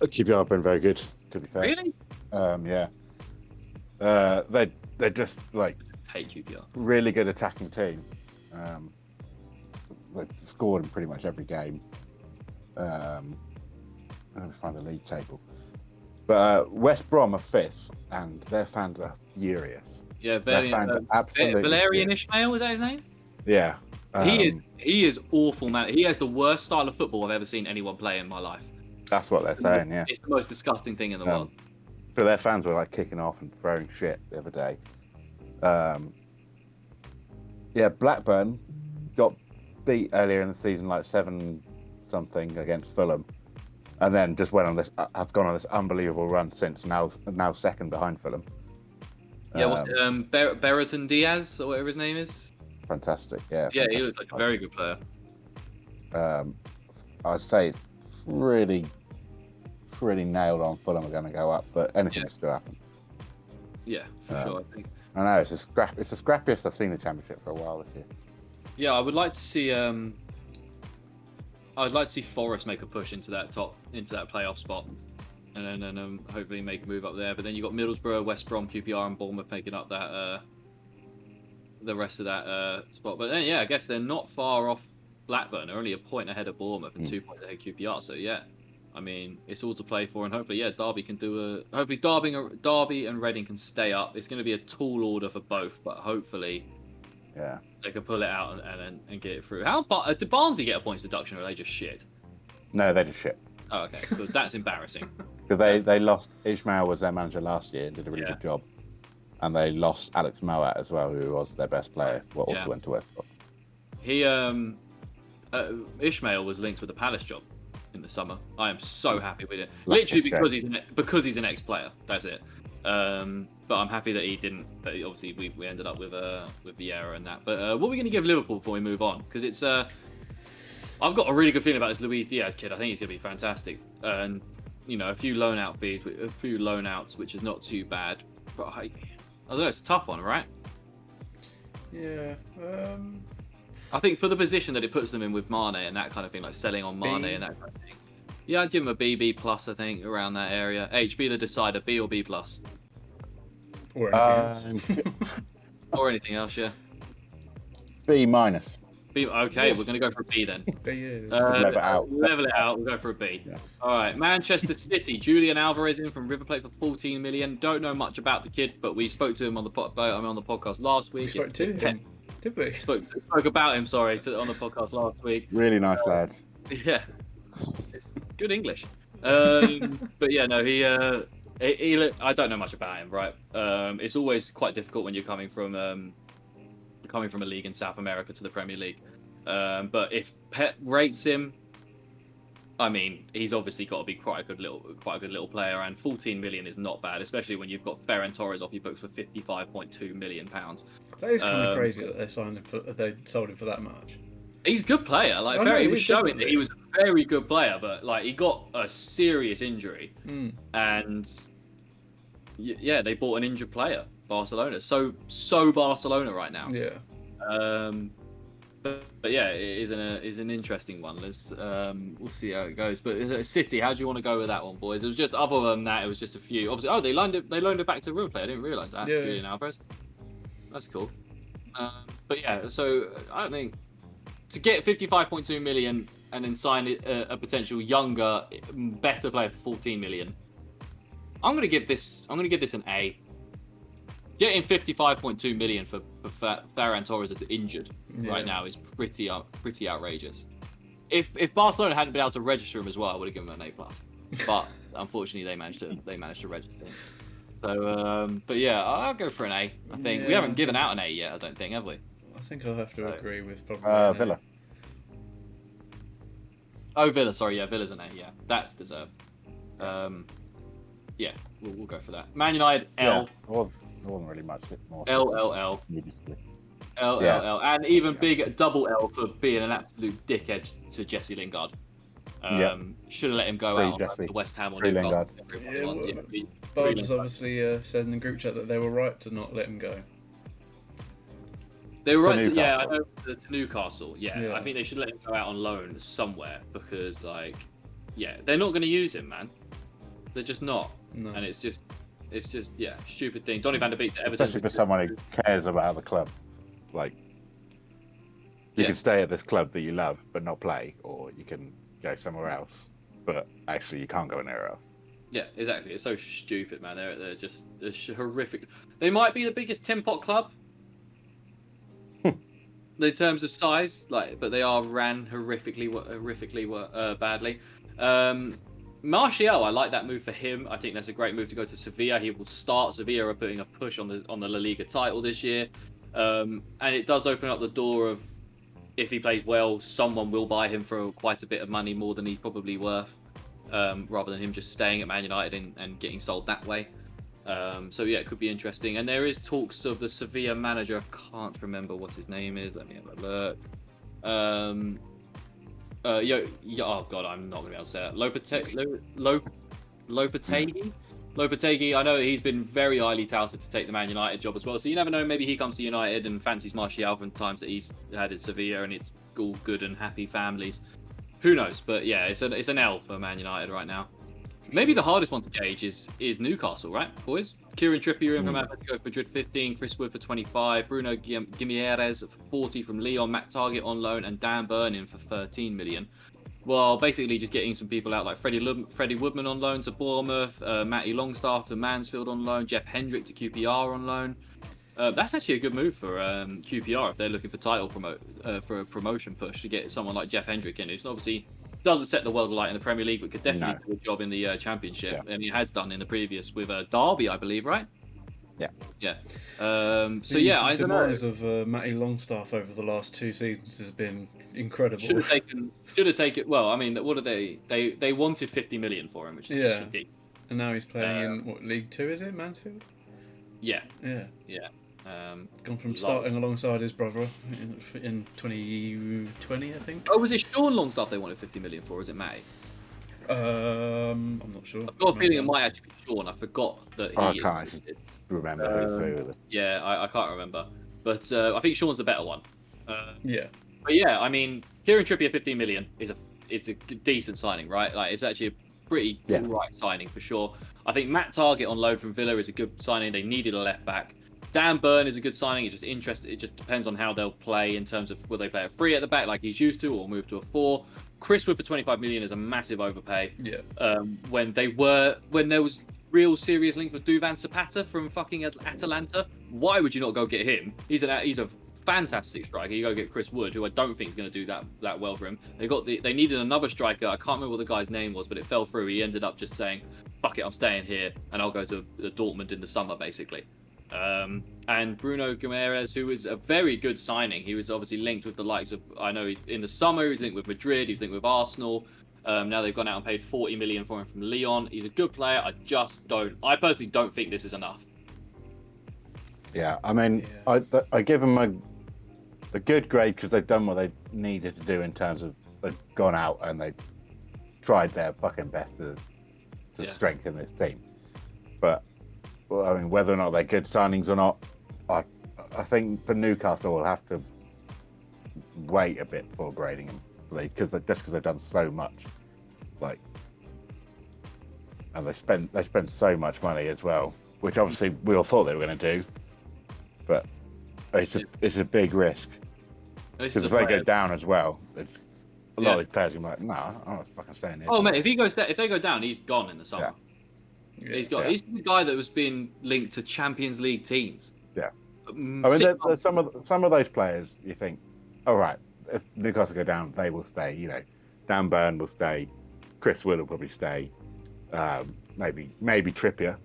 QPR have been very good, to be fair. Really? Yeah. They're just like hate QPR. Really good attacking team. They've scored in pretty much every game. I'm going to find the league table. But West Brom are 5th, and their fans are furious. Yeah, Valerian Ishmael, is that his name? Yeah. He is awful, man. He has the worst style of football I've ever seen anyone play in my life. That's what they're saying, yeah. It's the most disgusting thing in the world. But their fans were like kicking off and throwing shit the other day. Blackburn got beat earlier in the season, like 7-something against Fulham, and then just have gone on this unbelievable run since. Now second behind Fulham. Yeah, what's Brereton Diaz or whatever his name is? Fantastic, yeah. Yeah, he looks like a very good player. I'd say it's pretty nailed on Fulham are going to go up, but anything can still happen. Yeah, for sure. I think. I know it's the scrappiest I've seen the championship for a while this year. Yeah, I would like to see. I'd like to see Forest make a push into that playoff spot, and then hopefully make a move up there. But then you got Middlesbrough, West Brom, QPR, and Bournemouth making up that the rest of that spot. But then I guess they're not far off Blackburn. They're only a point ahead of Bournemouth and 2 points ahead of QPR. So yeah. I mean, it's all to play for, and hopefully, Derby can hopefully, Derby and Reading can stay up. It's going to be a tall order for both, but hopefully, they can pull it out and get it through. Did Barnsley get a points deduction, or are they just shit? No, they just shit. Oh, okay, because that's embarrassing. Because they lost. Ishmael was their manager last year and did a really good job, and they lost Alex Moat as well, who was their best player. Also went to West Brom. He Ishmael was linked with the Palace job in the summer. I am so happy with it. Literally because he's an ex-player. That's it. But I'm happy that he didn't. That obviously we ended up with Vieira and that. But what are we going to give Liverpool before we move on? Because it's I've got a really good feeling about this Luis Diaz kid. I think he's going to be fantastic. And a few loan out fees, a few loan outs, which is not too bad. But I don't know. It's a tough one, right? Yeah. I think for the position that it puts them in with Mane and that kind of thing, like selling on Mane and that kind of thing. Yeah, I'd give him a B plus, I think, around that area. HB the decider, B or B plus? Or anything else. Or anything else, yeah. B minus. B, okay, we're going to go for a B then. Level it out. Level it out, we'll go for a B. Yeah. All right, Manchester City, Julian Alvarez in from River Plate for 14 million. Don't know much about the kid, but we spoke to him on the podcast last week. We spoke to him. Did we? Spoke about him, on the podcast last week. Really nice lad. Yeah. It's good English. But yeah, no, he I don't know much about him, right? It's always quite difficult when you're coming from a league in South America to the Premier League. But if Pep rates him, I mean, he's obviously got to be quite a good little player, and 14 million is not bad, especially when you've got Ferran Torres off your books for 55.2 million pounds. That is kind of crazy that they sold him for that much. He's a good player. He was showing that he was a very good player, but he got a serious injury, and they bought an injured player. Barcelona, so Barcelona right now. Yeah. But yeah, it is an interesting one. Let's we'll see how it goes. But City, how do you want to go with that one, boys? It was just other than that, it was just a few. Obviously, they loaned it back to River Plate. I didn't realise that. Yeah. Julian Alvarez. That's cool. But yeah, so I don't think to get 55.2 million and then sign a potential younger, better player for 14 million. I'm gonna give this an A. Getting 55.2 million for Ferran Torres that's injured right now is pretty outrageous. If Barcelona hadn't been able to register him as well, I would have given him an A plus. But unfortunately, they managed to register him. So, but yeah, I'll go for an A. I think we haven't given out an A yet. I don't think, have we? I think I'll have to agree with probably Villa. Oh, Villa. Sorry, yeah, Villa's an A. Yeah, that's deserved. Yeah, we'll go for that. Man United L. Yeah. There wasn't really much more. L. And even big double L for being an absolute dickhead to Jesse Lingard. Should have let him go out on to West Ham or Newcastle. Barnes obviously said in the group chat that they were right to not let him go. They were right to, I know, to Newcastle. Yeah, I think they should let him go out on loan somewhere because, like, they're not going to use him, man. They're just not. No. And it's just, stupid thing. Donny van der Beek to Everton. Especially for someone who cares about the club. Like, you can stay at this club that you love but not play, or you can go somewhere else, but actually you can't go anywhere else. Yeah, exactly. It's so stupid, man. They're just horrific. They might be the biggest tin pot club in terms of size, but they are ran horrifically badly. Martial, I like that move for him. I think that's a great move to go to Sevilla. He will start. Sevilla are putting a push on the La Liga title this year, and it does open up the door of, if he plays well, someone will buy him for quite a bit of money, more than he's probably worth, rather than him just staying at Man United and getting sold that way. So it could be interesting. And there is talks of the Sevilla manager. I can't remember what his name is. Let me have a look. Oh god, I'm not gonna be able to say it. Lopetegui. I know he's been very highly touted to take the Man United job as well. So you never know. Maybe he comes to United and fancies Martial from times that he's had at Sevilla, and it's all good and happy families. Who knows? But yeah, it's an L for Man United right now. Maybe the hardest one to gauge is Newcastle, right, boys? Kieran Trippier in from Atletico Madrid 15, Chris Wood for 25, Bruno Guimaraes for 40 from Lyon, Matt Targett on loan, and Dan Burn in for 13 million. Well, basically just getting some people out like Freddie Woodman on loan to Bournemouth, Matty Longstaff to Mansfield on loan, Jeff Hendrick to QPR on loan. That's actually a good move for QPR if they're looking for for a promotion push, to get someone like Jeff Hendrick in, who's obviously doesn't set the world alight in the Premier League, but could definitely do a job in the Championship, and he has done in the previous with Derby, I believe, right? Yeah. The demise of Matty Longstaff over the last 2 seasons has been incredible. Should have taken. Well, I mean, what did they wanted 50 million for him, which is just ridiculous. And now he's playing in League 2, is it, Mansfield? Yeah. Gone from starting alongside his brother in 2020, I think. Oh, was it Sean Longstaff they wanted 50 million for? Or is it Matty? I'm not sure. I've got a feeling it might actually be Sean. I forgot that he. I can't actually remember who. Yeah, I can't remember, but I think Sean's the better one. But I mean, Kieran Trippier 15 million is a decent signing, right? Like, it's actually a pretty right signing for sure. I think Matt Targett on loan from Villa is a good signing. They needed a left back. Dan Burn is a good signing. It's just interesting. It just depends on how they'll play in terms of will they play a 3 at the back like he's used to, or move to a 4. Chris Wood for 25 million is a massive overpay. When there was real serious link for Duvan Zapata from fucking Atalanta, why would you not go get him? He's a fantastic striker. You go get Chris Wood, who I don't think is going to do that well for him. They needed another striker. I can't remember what the guy's name was, but it fell through. He ended up just saying, "Fuck it, I'm staying here, and I'll go to Dortmund in the summer," basically. And Bruno Guimaraes, who is a very good signing. He was obviously linked with the likes of, I know he's in the summer, he was linked with Madrid, he was linked with Arsenal. Now they've gone out and paid 40 million for him from Lyon. He's a good player. I personally don't think this is enough. Yeah, I mean, I give them a good grade because they've done what they needed to do in terms of they've gone out and they tried their fucking best to strengthen this team. But I mean, whether or not they're good signings or not, I think for Newcastle we'll have to wait a bit before grading them, because they've done so much, and they spent so much money as well, which obviously we all thought they were going to do, but it's a big risk because if they go down as well, a lot of these players are like, nah, I'm not fucking staying here. Oh mate, if they go down, he's gone in the summer. He's the guy that was being linked to Champions League teams. Yeah, I mean, there's some of those players you think, all right, if Newcastle go down, they will stay. You know, Dan Burn will stay, Chris Wood will probably stay, maybe Trippier,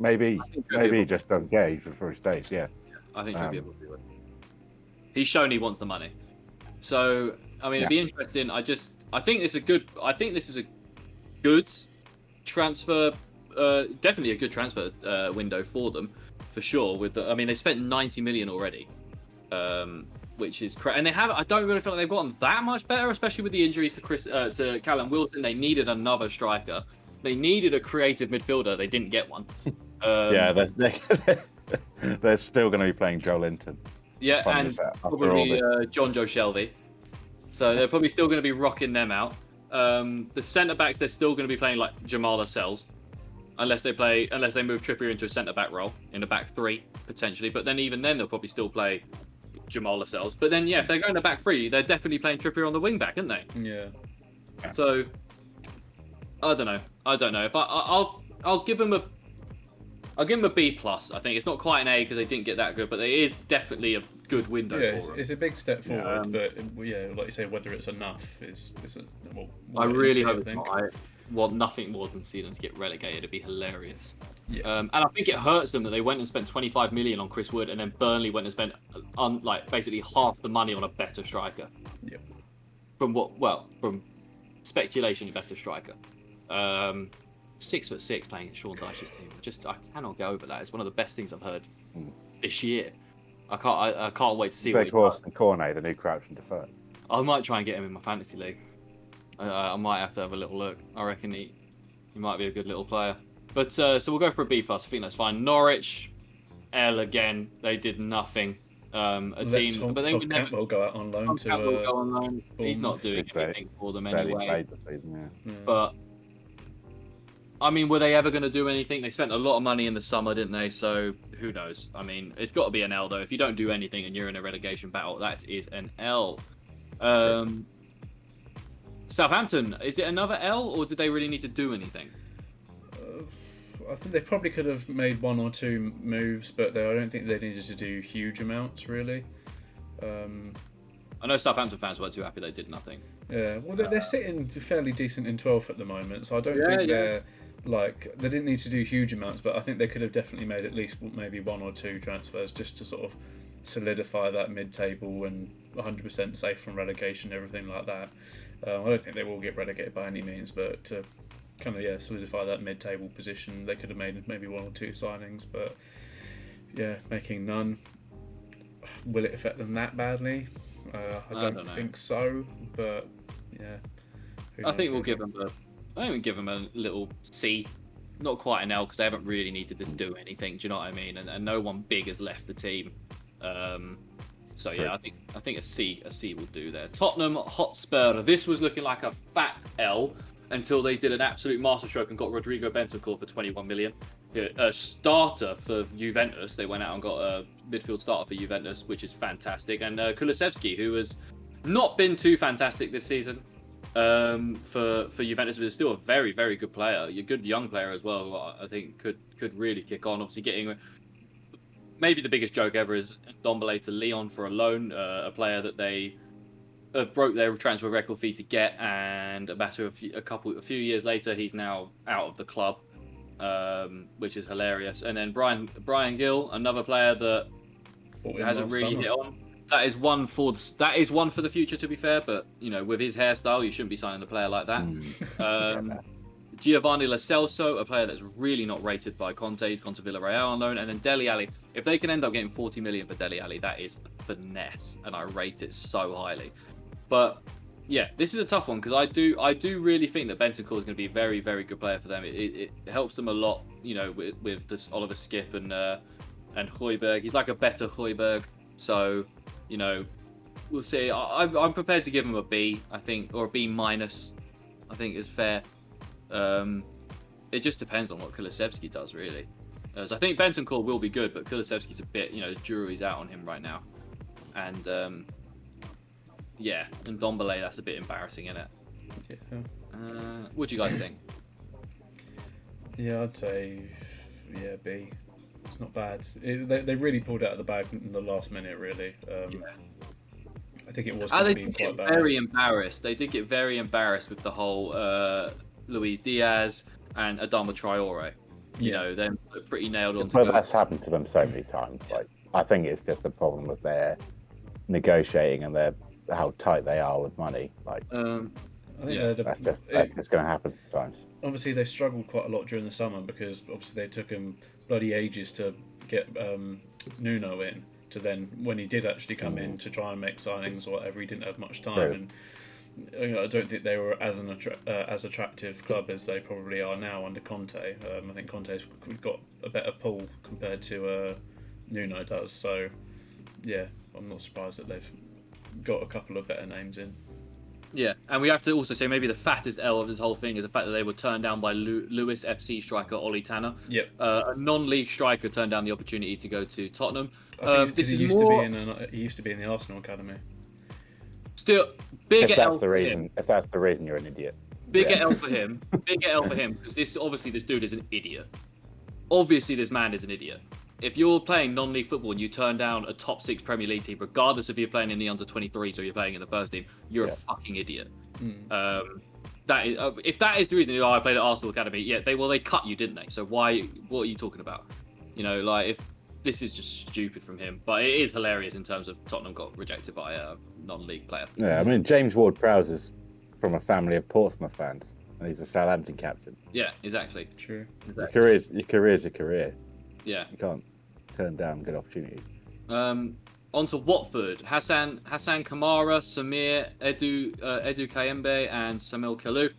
maybe he just doesn't care before he stays. Yeah, I think Trippier probably would. He's shown he wants the money, so I mean, it'd be interesting. I think this is a good transfer. Definitely a good transfer window for them, for sure. They spent 90 million already. which is and they have. I don't really feel like they've gotten that much better, especially with the injuries to Callum Wilson. They needed another striker. They needed a creative midfielder. They didn't get one. They're still going to be playing Joe Linton. Yeah, and probably John Joe Shelby. So they're probably still going to be rocking them out. The centre backs, they're still going to be playing like Jamal Lascelles, unless they move Trippier into a centre back role in the back three potentially. But then even then they'll probably still play Jamal Lascelles. But then if they're going to back three, they're definitely playing Trippier on the wing back, aren't they? Yeah. So I don't know. If I'll give them a B+. I think it's not quite an A because they didn't get that good, but it is definitely a good window. Yeah, it's a big step forward, but like you say, whether it's enough I really hope it's not. I want nothing more than see them to get relegated. It'd be hilarious. Yeah. And I think it hurts them that they went and spent 25 million on Chris Wood, and then Burnley went and spent basically half the money on a better striker. Yeah. From speculation, a better striker. 6'6" playing at Sean Dyche's team. I cannot get over that. It's one of the best things I've heard this year. I can't wait to see what he does. And Cornet, the new Crouch and Defer. I might try and get him in my fantasy league. I might have to have a little look. I reckon he might be a good little player. But so we'll go for a B+. I think that's fine. Norwich, L again. They did nothing. But they would never. Campbell go out on loan He's not doing anything for them anyway. Season, But I mean, were they ever going to do anything? They spent a lot of money in the summer, didn't they? So who knows? I mean, it's got to be an L though. If you don't do anything and you're in a relegation battle, that is an L. Southampton, is it another L, or did they really need to do anything? I think they probably could have made one or two moves, but I don't think they needed to do huge amounts, really. I know Southampton fans weren't too happy they did nothing. Yeah, well, they're sitting fairly decent in 12th at the moment, so I don't think they're they didn't need to do huge amounts, but I think they could have definitely made at least maybe one or two transfers just to sort of solidify that mid-table and 100% safe from relegation, everything like that. I don't think they will get relegated by any means, but to kind of solidify that mid-table position, they could have made maybe one or two signings, but making none. Will it affect them that badly? I don't think so, but I think we'll give them a little C, not quite an L, because they haven't really needed to do anything. Do you know what I mean? And no one big has left the team. So I think a C will do there. Tottenham Hotspur. This was looking like a fat L until they did an absolute masterstroke and got Rodrigo Bentancur for 21 million. A starter for Juventus. They went out and got a midfield starter for Juventus, which is fantastic. And Kulusevski, who has not been too fantastic this season for Juventus, but is still a very, very good player. A good young player as well, who I think could really kick on. Obviously getting maybe the biggest joke ever is Ndombele to Lyon for a loan, a player that they broke their transfer record fee to get, and a few years later, he's now out of the club, which is hilarious. And then Brian Gill, another player that hasn't really hit on. That is one for the future, to be fair. But with his hairstyle, you shouldn't be signing a player like that. Giovanni Lo Celso, a player that's really not rated by Conte. He's gone to Villarreal on loan. And then Dele Alli. If they can end up getting 40 million for Dele Alli, that is finesse, and I rate it so highly. But this is a tough one because I do really think that Bentancur is going to be a very, very good player for them. It helps them a lot, with this Oliver Skip and Højbjerg. He's like a better Højbjerg. So, we'll see. I'm prepared to give him a B, I think, or a B-. I think is fair. It just depends on what Kulusevski does, really. So I think Bentancur will be good, but Kulusevski's a bit, the jury's out on him right now. And and Ndombele, that's a bit embarrassing, isn't it? Yeah. What do you guys think? Yeah, I'd say B. It's not bad. They really pulled out of the bag in the last minute, really. I think it was going to be quite bad. Very embarrassed. They did get very embarrassed with the whole Luis Diaz and Adama Traore. They're pretty nailed on. But that's happened to them so many times. I think it's just a problem with their negotiating and how tight they are with money. I think that's just going to happen sometimes. Obviously, they struggled quite a lot during the summer because obviously they took them bloody ages to get Nuno in, to then, when he did actually come in to try and make signings or whatever, he didn't have much time. And I don't think they were as attractive club as they probably are now under Conte. I think Conte's got a better pull compared to Nuno does. So, yeah, I'm not surprised that they've got a couple of better names in. Yeah, and we have to also say maybe the fattest L of this whole thing is the fact that they were turned down by Lewis FC striker Ollie Tanner. Yep. A non-league striker turned down the opportunity to go to Tottenham. I think he used to be in the Arsenal academy. Still, bigger if L that's the reason. If that's the reason, you're an idiot. Bigger L for him. Bigger L for him because this dude is an idiot. Obviously, this man is an idiot. If you're playing non-league football and you turn down a top 6 Premier League team, regardless if you're playing in the under-23s or you're playing in the first team, you're a fucking idiot. That is, if that is the reason, I played at Arsenal Academy. Yeah, they cut you, didn't they? So what are you talking about? If this is just stupid from him, but it is hilarious in terms of Tottenham got rejected by a non-league player. Yeah, I mean James Ward-Prowse is from a family of Portsmouth fans, and he's a Southampton captain. Yeah, exactly. True. Exactly. Your career's a career. Yeah. You can't turn down good opportunities. On to Watford. Hassan Kamara, Samir, Edu Kayembe, and Samil Kalou.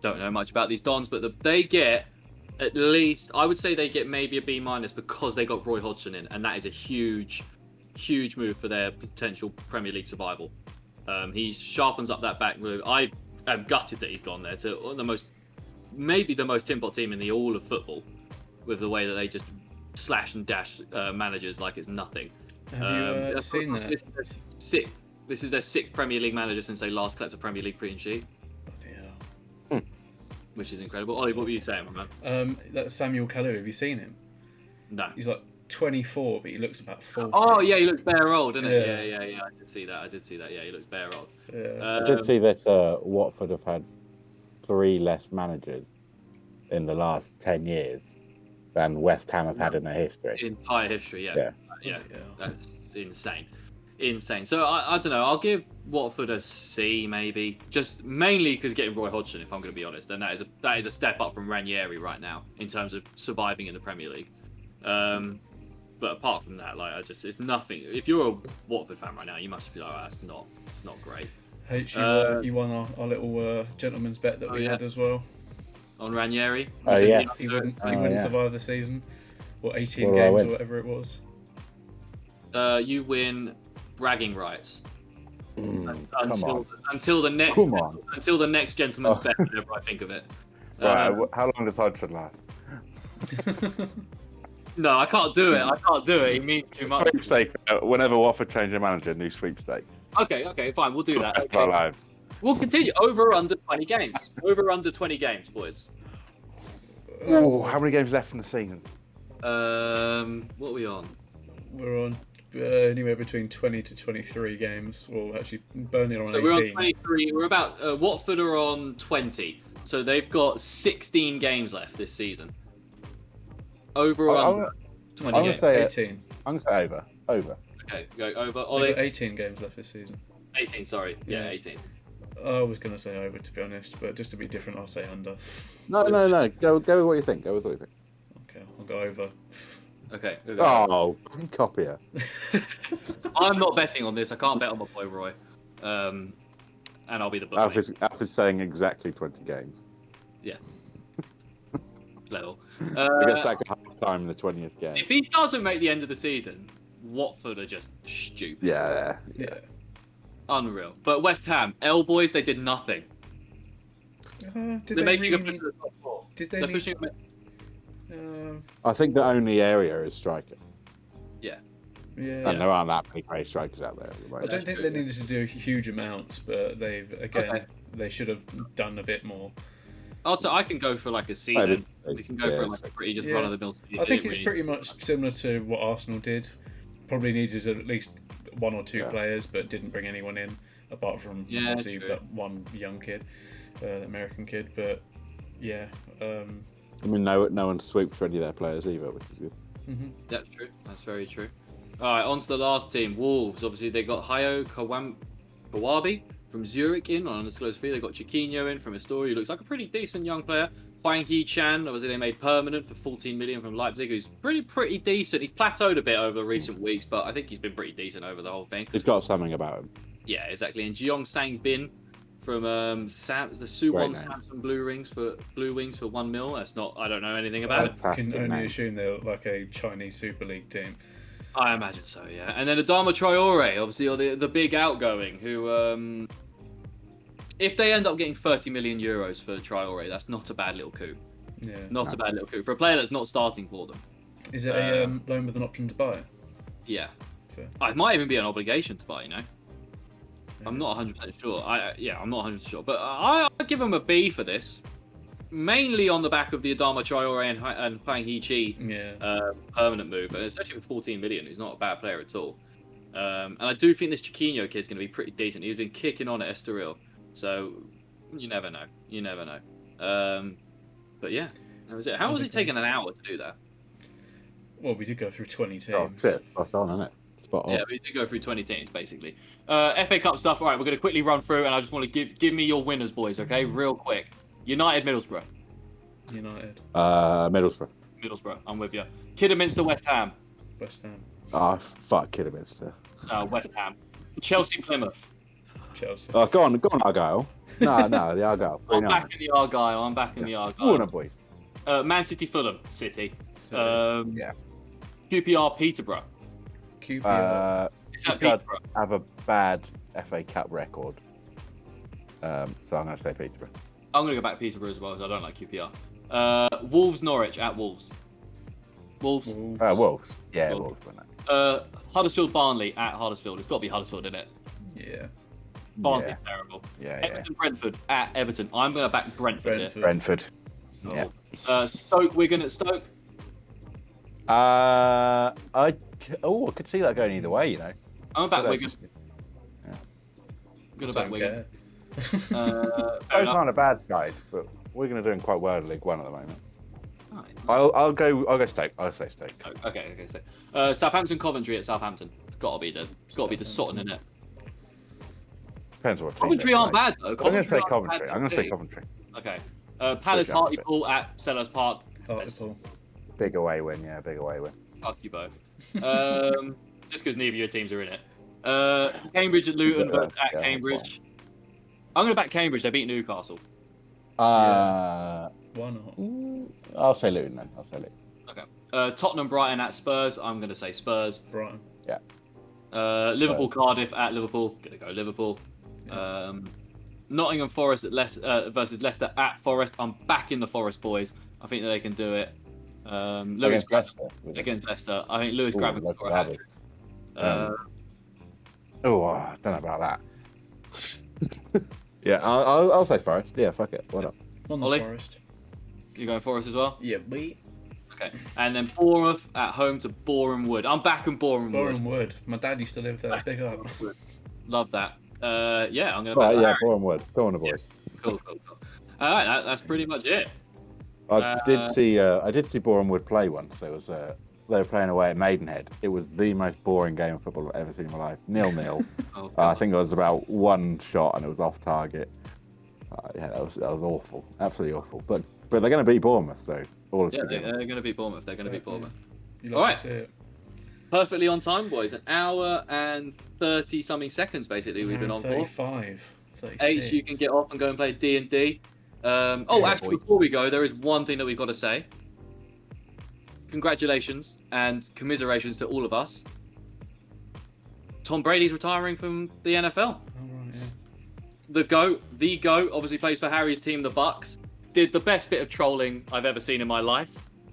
Don't know much about these Dons, but they get at least, I would say they get maybe a B- because they got Roy Hodgson in, and that is a huge move for their potential Premier League survival. He sharpens up that back move. I am gutted that he's gone there to maybe the most tin-pot team in the all of football, with the way that they just slash and dash managers like it's nothing. Have you seen that? This is their 6th Premier League manager since they last kept a Premier League clean sheet. Yeah. Which is incredible. Ollie, what were you saying, my man? That's Samuel Kalou. Have you seen him? No. He's like 24, but he looks about 40. Oh yeah, he looks bare old, doesn't he? Yeah. I did see that. Yeah, he looks bare old. Yeah. I did see that Watford have had 3 less managers in the last 10 years than West Ham have had in their history. Entire history, yeah. That's insane. So I don't know. I'll give Watford a C, maybe, just mainly because getting Roy Hodgson, if I'm going to be honest, and that is a step up from Ranieri right now in terms of surviving in the Premier League. But apart from that, it's nothing. If you're a Watford fan right now, you must be like, oh, it's not great. H, you won our little gentleman's bet that we had as well. On Ranieri. Oh, yeah. He wouldn't survive the season. Or 18 games or whatever it was. You win bragging rights. Until the next gentleman's bet, whenever I think of it. Right, how long does Hodgson last? No, I can't do it. He means too much. Sweepstake. Whenever Watford change their manager, new sweepstake. Okay, fine. We'll do that. That's our lives. We'll continue. Over or under 20 games. Over or under 20 games, boys. Oh, how many games left in the season? What are we on? We're on anywhere between 20 to 23 games. Well, actually, Burnley are on 18. We're on 23. We're about Watford are on 20. So they've got 16 games left this season. Over or under 20 I'm games? going to 18. I'm going to say over. Okay, go over. They've Ollie? got 18 games left this season. 18, sorry. Yeah, 18. I was going to say over, to be honest, but just to be different, I'll say under. No. Go with what you think. Okay, I'll go over. Okay. Oh, copier. I'm not betting on this. I can't bet on my boy Roy. And I'll be the bookmaker. Alf is saying exactly 20 games. Yeah. Level. He gets sacked at half time in the 20th game. If he doesn't make the end of the season, Watford are just stupid. Yeah. Unreal. But West Ham, boys, they did nothing. They're making a push to the top 4. Did they? I think the only area is striker. Yeah. And there aren't that many great strikers out there. I don't think they needed to do huge amounts, but they should have done a bit more. I can go for like a C then. We can go for like a pretty just run of the mill. I think it's pretty much similar to what Arsenal did. Probably needed at least 1 or 2 players, but didn't bring anyone in apart from obviously that one young kid, American kid. But I mean, no one swooped for any of their players either, which is good. Mm-hmm. That's true. That's very true. All right, on to the last team, Wolves. Obviously, they got Hayo Kawabi from Zurich in on an undisclosed fee. They got Chiquinho in from Astoria, who looks like a pretty decent young player. Hwang Hee-chan, obviously they made permanent for 14 million from Leipzig, who's pretty decent. He's plateaued a bit over recent weeks, but I think he's been pretty decent over the whole thing. He's got something about him. Yeah, exactly. And Jeong Sang Bin from the Suwon Samsung Blue Wings for 1 mil. That's not. I don't know anything about it. I can only assume they're like a Chinese Super League team. I imagine so. Yeah. And then Adama Traore, obviously, or the big outgoing, who if they end up getting 30 million euros for Traore, that's not a bad little coup. Yeah. Not a bad little coup for a player that's not starting for them. Is it a loan with an option to buy? Yeah. Fair. It might even be an obligation to buy. Yeah. I'm not 100% sure. I'm not 100% sure, but I give him a B for this, mainly on the back of the Adama Traore and Hwang Hee-chi permanent move, and especially with 14 million, he's not a bad player at all. And I do think this Chiquinho kid's going to be pretty decent. He's been kicking on at Estoril, so you never know. But yeah, that was it. How was it taking an hour to do that? Well, we did go through 20 teams. Oh, shit. Spot on, isn't it? Spot on. Yeah, we did go through 20 teams, basically. FA Cup stuff. All right, we're going to quickly run through, and I just want to give me your winners, boys, okay? Real quick. United, Middlesbrough. United. Middlesbrough. I'm with you. Kidderminster, West Ham. West Ham. Oh, fuck Kidderminster. West Ham. Chelsea, Plymouth. Chelsea. Oh, go on, Argyle. No, the Argyle. I'm back in the Argyle. Warner boys. Man City, Fulham. City. Yeah. QPR, Peterborough. QPR. Is that Peterborough Peterborough? have a bad FA Cup record. So I'm going to say Peterborough. I'm going to go back Peterborough as well, because I don't like QPR. Wolves, Norwich at Wolves. Wolves. Wolves. Yeah, Wolves. Huddersfield, Barnley at Huddersfield. It's got to be Huddersfield, isn't it? Yeah. Barnsley's terrible. Yeah. Everton, Brentford at Everton. I'm going to back Brentford. Brentford. Oh. Yeah. Stoke, Wigan at Stoke. I could see that going either way, you know. I'm back Wigan. Yeah. Gonna back Wigan. Those aren't a bad side, but we're going to doing quite well in League One at the moment. Right. I'll go Stoke. I'll say Stoke. Okay. So, Southampton, Coventry at Southampton. It's got to be the Sutton, in it. Depends what team. Coventry aren't bad though. I'm going to say Coventry. Okay. Palace, Hartlepool at Sellers Park. Hartlepool. Big away win. Fuck you both. Just because neither of your teams are in it. Cambridge at Luton, but at Cambridge. I'm going to back Cambridge. They beat Newcastle. Why not? I'll say Luton then. Okay. Tottenham, Brighton at Spurs. I'm going to say Spurs. Brighton. Yeah. Liverpool, Cardiff at Liverpool. Going to go Liverpool. Yeah. Nottingham Forest at versus Leicester at Forest. I'm backing the Forest boys. I think that they can do it. Against Leicester. I think Lewis Graven's got a hat-trick. I don't know about that. Yeah, I'll say Forest. Yeah, fuck it. Why not? On the Ollie? Forest. You going Forest as well? Yeah, we. Okay. And then Bournemouth at home to Boreham Wood. I'm backing Boreham Wood. Boreham Wood. My dad used to live there. Big up. Love that. Yeah, I'm going to back Yeah, Boreham Wood. Go on, the boys. Yeah. Cool. All right, that's pretty much it. I did see Boreham Wood play once. It was they were playing away at Maidenhead. It was the most boring game of football I've ever seen in my life. 0-0. I think it was about one shot and it was off target. Yeah, that was awful, absolutely awful. But they're going to beat Bournemouth, so all is they're going to beat Bournemouth. All right. To see it. Perfectly on time, boys. An hour and 30 something seconds, basically. We've been on 35. 36. H, you can get off and go and play D&D. Actually, before we go, there is one thing that we've got to say. Congratulations and commiserations to all of us. Tom Brady's retiring from the NFL. Oh, right, yeah. The GOAT, obviously plays for Harry's team, the Bucks. Did the best bit of trolling I've ever seen in my life.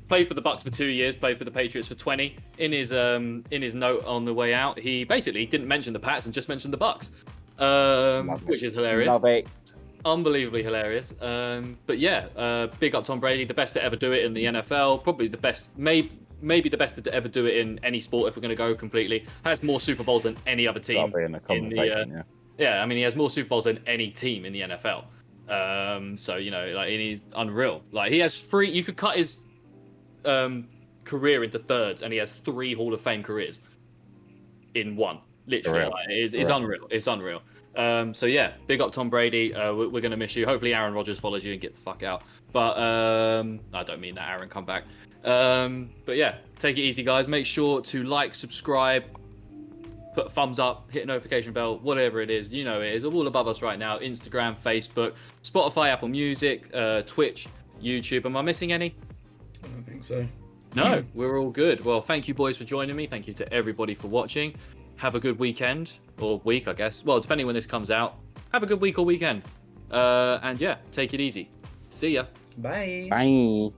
Played for the Bucks for 2 years, played for the Patriots for 20. In his note on the way out, he basically didn't mention the Pats and just mentioned the Bucks, which is hilarious. Love it. Unbelievably hilarious. But yeah, big up Tom Brady, the best to ever do it in the NFL. Probably the best, maybe the best to ever do it in any sport if we're going to go completely. Has more Super Bowls than any other team. Yeah, I mean, he has more Super Bowls than any team in the NFL. So, you know, like, he's unreal. Like, he has 3, you could cut his career into thirds, and he has 3 Hall of Fame careers in one. Literally. Like, it's unreal. It's unreal. So yeah, big up Tom Brady. We're going to miss you. Hopefully Aaron Rodgers follows you and get the fuck out. But I don't mean that, Aaron. Come back. But yeah, take it easy, guys. Make sure to like, subscribe, put a thumbs up, hit a notification bell, whatever it is. You know it is all above us right now. Instagram, Facebook, Spotify, Apple Music, Twitch, YouTube. Am I missing any? I don't think so. No, we're all good. Well, thank you, boys, for joining me. Thank you to everybody for watching. Have a good weekend, or week, I guess. Well, depending when this comes out. Have a good week or weekend. And yeah, take it easy. See ya. Bye. Bye.